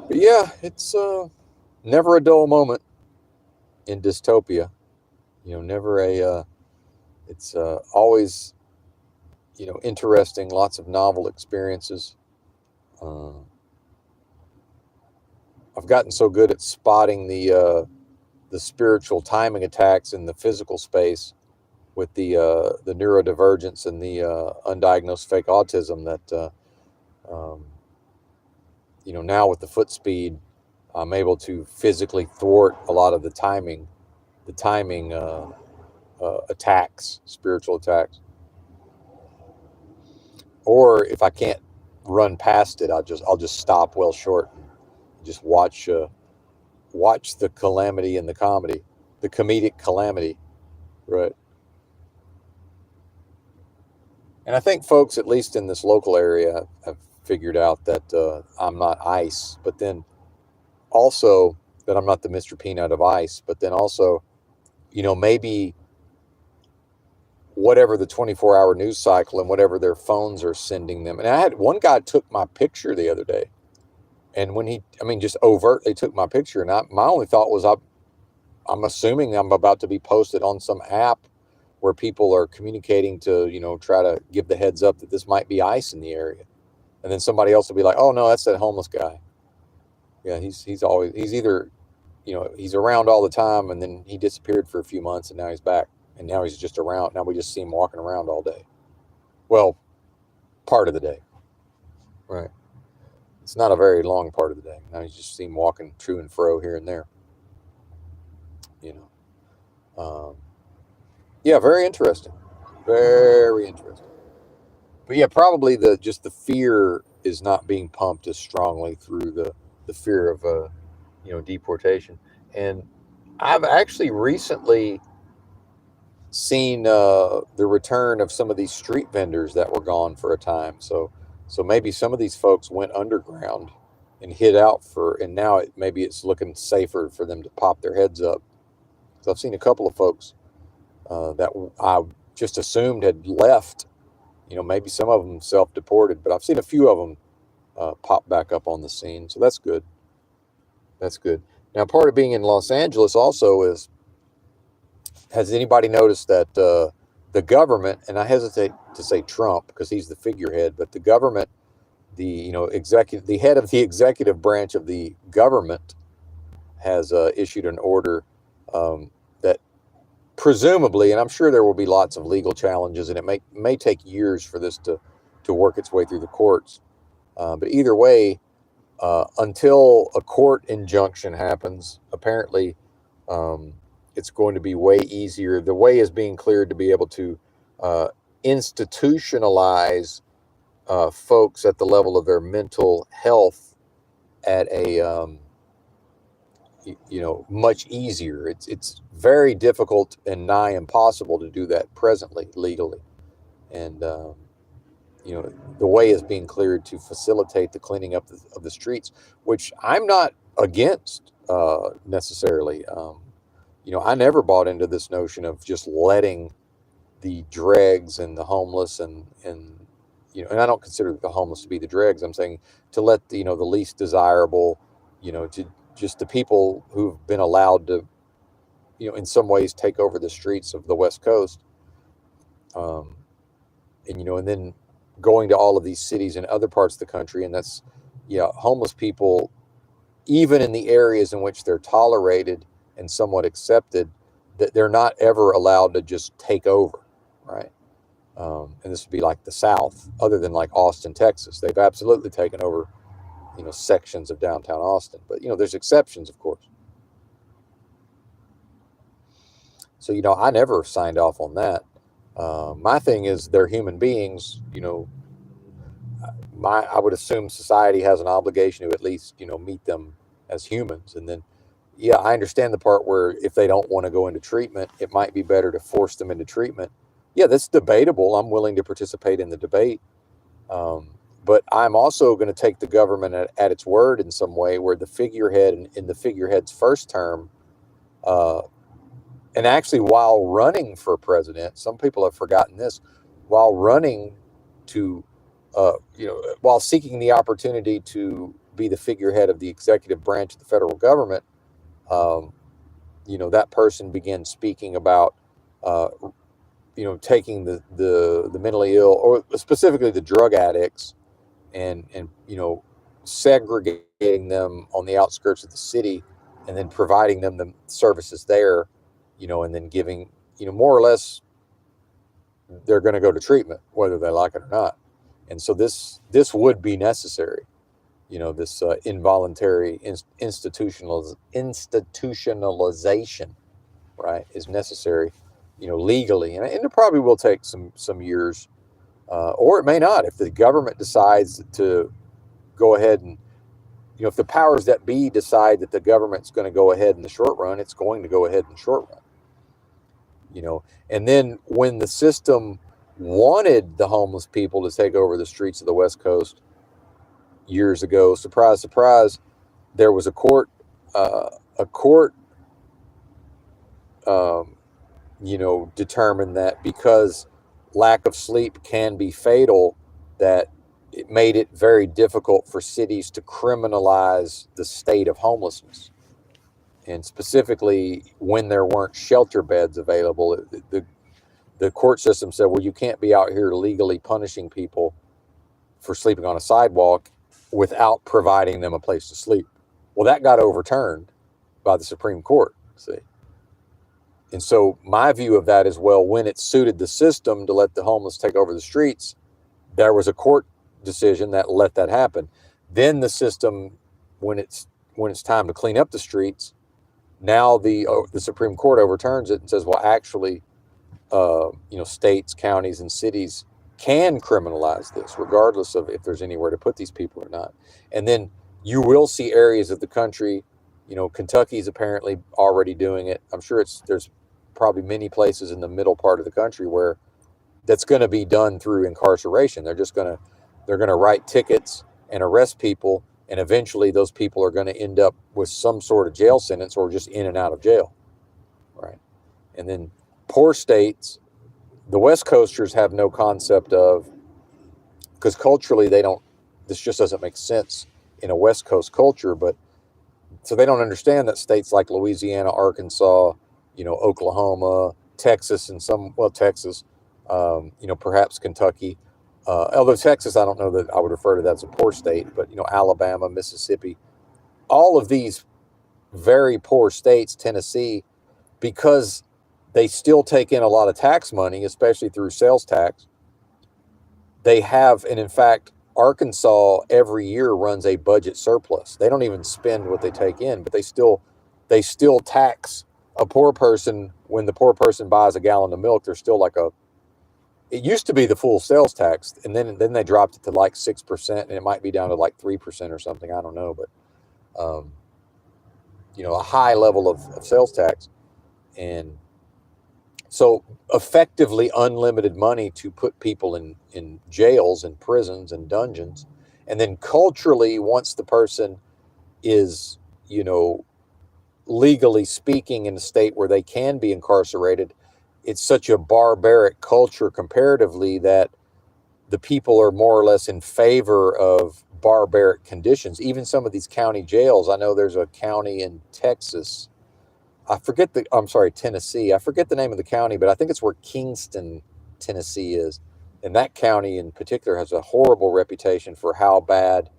But yeah, it's never a dull moment in dystopia. Never a. It's always interesting. Lots of novel experiences. I've gotten so good at spotting the spiritual timing attacks in the physical space with the neurodivergence and the undiagnosed fake autism that now with the foot speed, I'm able to physically thwart a lot of the timing attacks, spiritual attacks. Or if I can't run past it, I'll just stop well short and just watch the calamity and the comedy, the comedic calamity, right? And I think folks, at least in this local area, have figured out that I'm not ice, but then also that I'm not the Mr. Peanut of ice, but then also, maybe whatever the 24-hour news cycle and whatever their phones are sending them. And I had one guy took my picture the other day, And when I mean, just overtly took my picture, and my only thought was, I'm assuming I'm about to be posted on some app where people are communicating to, try to give the heads up that this might be ICE in the area. And then somebody else will be like, oh no, that's that homeless guy. Yeah, he's either, he's around all the time, and then he disappeared for a few months, and now he's back, and now he's just around. Now we just see him walking around all day. Well, part of the day, right? It's not a very long part of the day. Now you just see him walking to and fro here and there. You know, yeah, very interesting, very interesting. But yeah, probably the fear is not being pumped as strongly through the fear of deportation. And I've actually recently seen the return of some of these street vendors that were gone for a time. So maybe some of these folks went underground and hid out and now maybe it's looking safer for them to pop their heads up. So I've seen a couple of folks that I just assumed had left. Maybe some of them self-deported, but I've seen a few of them pop back up on the scene. So that's good. That's good. Now, part of being in Los Angeles also is, has anybody noticed that the government, and I hesitate to say Trump because he's the figurehead, but the government, the head of the executive branch of the government has issued an order that presumably, and I'm sure there will be lots of legal challenges, and it may take years for this to work its way through the courts. But either way, until a court injunction happens, apparently it's going to be way easier. The way is being cleared to be able to institutionalize folks at the level of their mental health at a much easier. It's very difficult and nigh impossible to do that presently legally, and the way is being cleared to facilitate the cleaning up of the streets, which I'm not against necessarily. I never bought into this notion of just letting the dregs and the homeless and I don't consider the homeless to be the dregs. I'm saying to let the least desirable, to just the people who've been allowed to, in some ways take over the streets of the West Coast, and then going to all of these cities in other parts of the country, and that's, homeless people, even in the areas in which they're tolerated and somewhat accepted, that they're not ever allowed to just take over, right? And this would be like the South, other than like Austin, Texas. They've absolutely taken over, sections of downtown Austin. But, there's exceptions, of course. So, I never signed off on that. My thing is they're human beings, I would assume society has an obligation to at least, meet them as humans. And then, yeah, I understand the part where if they don't want to go into treatment, it might be better to force them into treatment. Yeah, that's debatable. I'm willing to participate in the debate. But I'm also going to take the government at its word in some way, where the figurehead in the figurehead's first term, and actually while running for president, some people have forgotten this, while running to, while seeking the opportunity to be the figurehead of the executive branch of the federal government, that person began speaking about, taking the mentally ill, or specifically the drug addicts, and segregating them on the outskirts of the city, and then providing them the services there, and then giving, more or less, they're going to go to treatment whether they like it or not. And so this would be necessary. This involuntary institutionalization, right, is necessary, legally, and it probably will take some years, or it may not. If the government decides to go ahead and, if the powers that be decide that the government's going to go ahead in the short run, it's going to go ahead in the short run. And then when the system wanted the homeless people to take over the streets of the West Coast years ago, surprise, surprise, there was a court, determined that because lack of sleep can be fatal, that it made it very difficult for cities to criminalize the state of homelessness. And specifically, when there weren't shelter beds available, the court system said, well, you can't be out here legally punishing people for sleeping on a sidewalk without providing them a place to sleep. Well, that got overturned by the Supreme Court, see. And so my view of that is, well, when it suited the system to let the homeless take over the streets, there was a court decision that let that happen. Then the system, when it's time to clean up the streets, now the Supreme Court overturns it and says, well, actually, states, counties, and cities can criminalize this, regardless of if there's anywhere to put these people or not. And then you will see areas of the country, Kentucky's apparently already doing it. I'm sure there's probably many places in the middle part of the country where that's going to be done through incarceration. They're going to write tickets and arrest people, and eventually those people are going to end up with some sort of jail sentence or just in and out of jail, right? And then poor states, the West Coasters have no concept of, because culturally this just doesn't make sense in a West Coast culture, but so they don't understand that states like Louisiana, Arkansas, Oklahoma, Texas, and Texas, perhaps Kentucky. Although Texas, I don't know that I would refer to that as a poor state, but, Alabama, Mississippi, all of these very poor states, Tennessee, because they still take in a lot of tax money, especially through sales tax. They have, and in fact, Arkansas every year runs a budget surplus. They don't even spend what they take in, but they still tax a poor person. When the poor person buys a gallon of milk, there's still it used to be the full sales tax, and then they dropped it to like 6%, and it might be down to like 3% or something. I don't know, but a high level of sales tax, and so effectively unlimited money to put people in jails and prisons and dungeons. And then culturally, once the person is, legally speaking in a state where they can be incarcerated, it's such a barbaric culture comparatively that the people are more or less in favor of barbaric conditions. Even some of these county jails, I know there's a county in Texas, Tennessee. I forget the name of the county, but I think it's where Kingston, Tennessee is. And that county in particular has a horrible reputation for how bad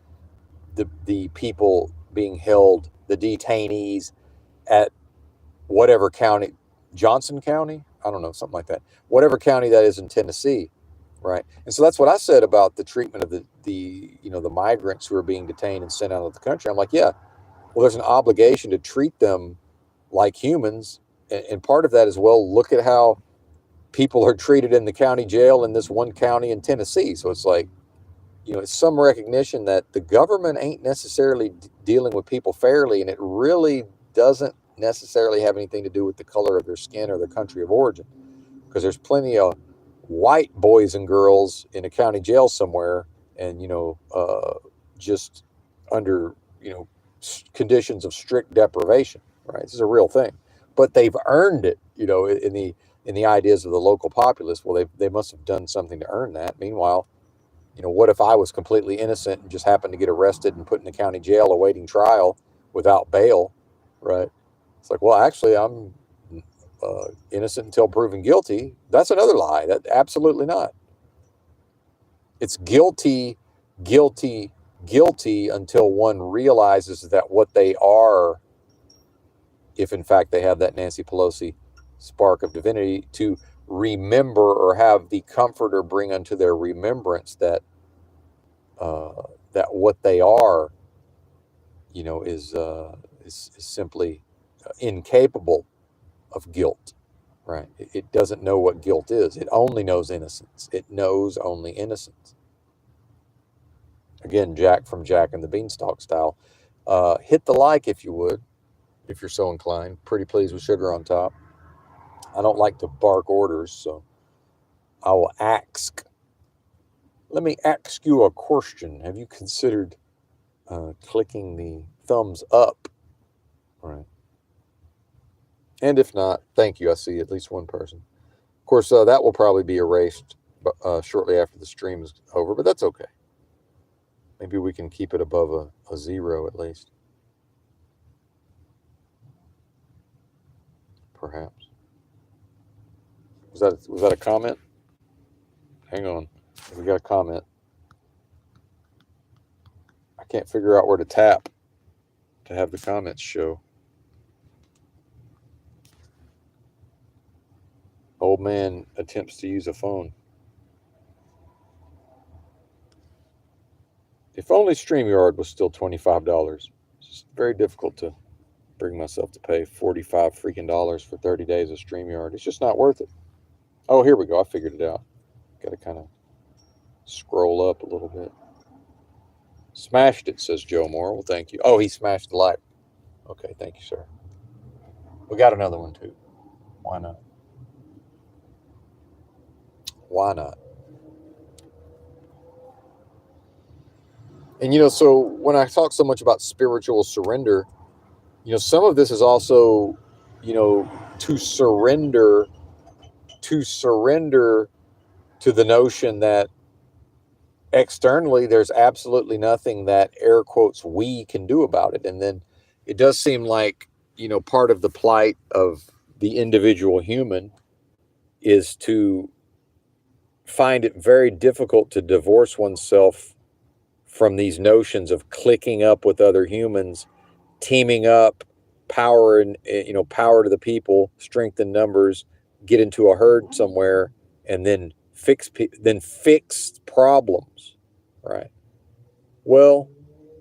the people being held, the detainees at whatever county, Johnson County? I don't know, something like that. Whatever county that is in Tennessee, right? And so that's what I said about the treatment of the migrants who are being detained and sent out of the country. I'm like, yeah, well, there's an obligation to treat them like humans. And part of that is, well, look at how people are treated in the county jail in this one county in Tennessee. So it's like, it's some recognition that the government ain't necessarily dealing with people fairly, and it really doesn't necessarily have anything to do with the color of their skin or their country of origin, because there's plenty of white boys and girls in a county jail somewhere, and just under conditions of strict deprivation. Right, this is a real thing, but they've earned it. In the ideas of the local populace. Well, they must have done something to earn that. Meanwhile, what if I was completely innocent and just happened to get arrested and put in the county jail awaiting trial without bail? Right? It's like, well, actually, I'm innocent until proven guilty. That's another lie. That absolutely not. It's guilty, guilty, guilty until one realizes that what they are, if in fact they have that Nancy Pelosi spark of divinity, to remember or have the comfort or bring unto their remembrance that that what they are, is simply incapable of guilt. Right? It doesn't know what guilt is. It only knows innocence. It knows only innocence. Again, Jack from Jack and the Beanstalk style. Hit the like if you would, if you're so inclined. Pretty please with sugar on top. I don't like to bark orders, so I will ask. Let me ask you a question. Have you considered clicking the thumbs up? Right. And if not, thank you. I see at least one person. Of course, that will probably be erased shortly after the stream is over, but that's okay. Maybe we can keep it above a 0 at least. Perhaps. Was that a comment? Hang on. We got a comment. I can't figure out where to tap to have the comments show. Old man attempts to use a phone. If only StreamYard was still $25. It's very difficult to bring myself to pay $45 freaking dollars for 30 days of StreamYard. It's just not worth it. Oh, here we go. I figured it out. Got to kind of scroll up a little bit. Smashed it, says Joe Moore. Well, thank you. Oh, he smashed the light. Okay, thank you, sir. We got another one, too. Why not? Why not? And, so when I talk so much about spiritual surrender, some of this is also, to surrender to the notion that externally there's absolutely nothing that air quotes we can do about it. And then it does seem like, part of the plight of the individual human is to find it very difficult to divorce oneself from these notions of clicking up with other humans, teaming up, power and power to the people, strength in numbers, get into a herd somewhere, and then fix problems, right? Well,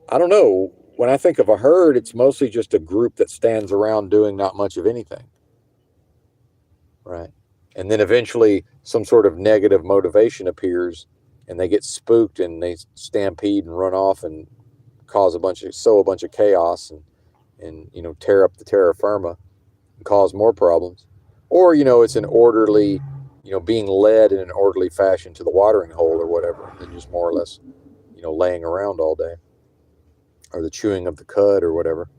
I don't know. When I think of a herd, it's mostly just a group that stands around doing not much of anything, right? And then eventually some sort of negative motivation appears, and they get spooked and they stampede and run off and sow a bunch of chaos and tear up the terra firma and cause more problems. Or, it's an orderly, being led in an orderly fashion to the watering hole or whatever, and just more or less, laying around all day, or the chewing of the cud or whatever,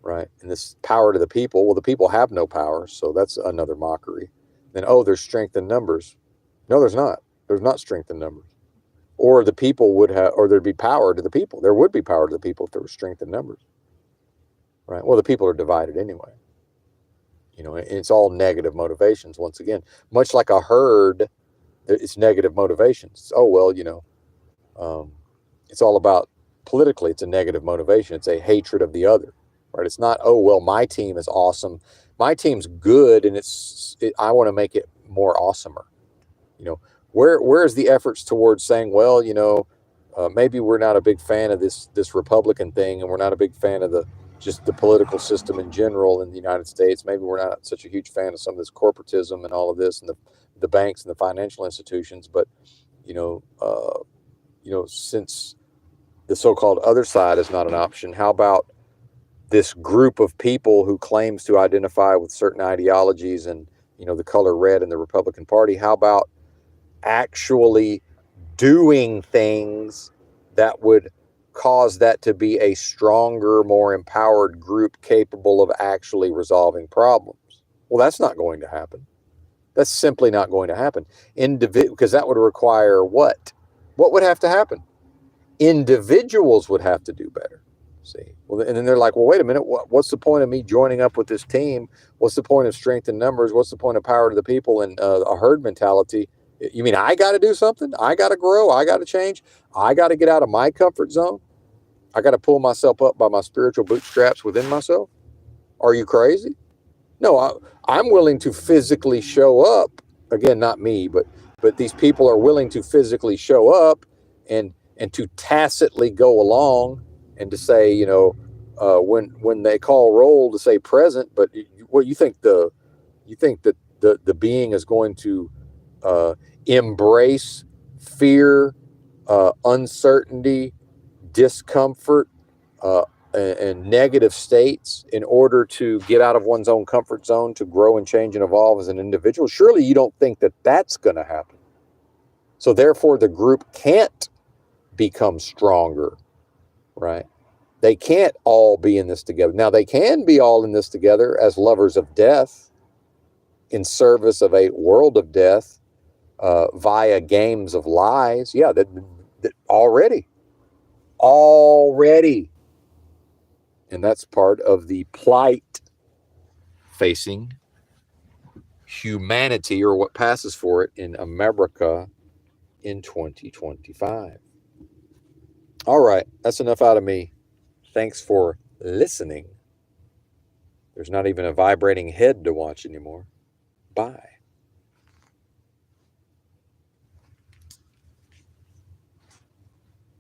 right? And this power to the people, well, the people have no power, so that's another mockery. Then, there's strength in numbers. No, there's not. There's not strength in numbers. Or the people would have, or there'd be power to the people. There would be power to the people if there was strength in numbers, right? Well, the people are divided anyway. And it's all negative motivations. Once again, much like a herd, it's negative motivations. Oh, well, it's all about politically, it's a negative motivation. It's a hatred of the other, right? It's not, oh, well, my team is awesome. My team's good, and I want to make it more awesomer. Where's the efforts towards saying, well, maybe we're not a big fan of this Republican thing, and we're not a big fan of the political system in general in the United States. Maybe we're not such a huge fan of some of this corporatism and all of this, and the banks and the financial institutions. But since the so-called other side is not an option, how about this group of people who claims to identify with certain ideologies and the color red in the Republican Party? How about actually doing things that would cause that to be a stronger, more empowered group capable of actually resolving problems? Well, that's not going to happen. That's simply not going to happen. Because that would require what? What would have to happen? Individuals would have to do better. See? Well, and then they're like, well, wait a minute. What's the point of me joining up with this team? What's the point of strength in numbers? What's the point of power to the people and a herd mentality? You mean I got to do something? I got to grow. I got to change. I got to get out of my comfort zone. I got to pull myself up by my spiritual bootstraps within myself. Are you crazy? No, I'm willing to physically show up. Again, not me, but these people are willing to physically show up and to tacitly go along and to say, when they call roll, to say present. But what you think that the being is going to embrace fear, uncertainty, discomfort, and negative states in order to get out of one's own comfort zone, to grow and change and evolve as an individual? Surely you don't think that that's going to happen. So therefore the group can't become stronger, right? They can't all be in this together. Now they can be all in this together as lovers of death in service of a world of death, via games of lies. Yeah, that already. already. And that's part of the plight facing humanity, or what passes for it, in America in 2025. All right, that's enough out of me. Thanks for listening. There's not even a vibrating head to watch anymore. Bye.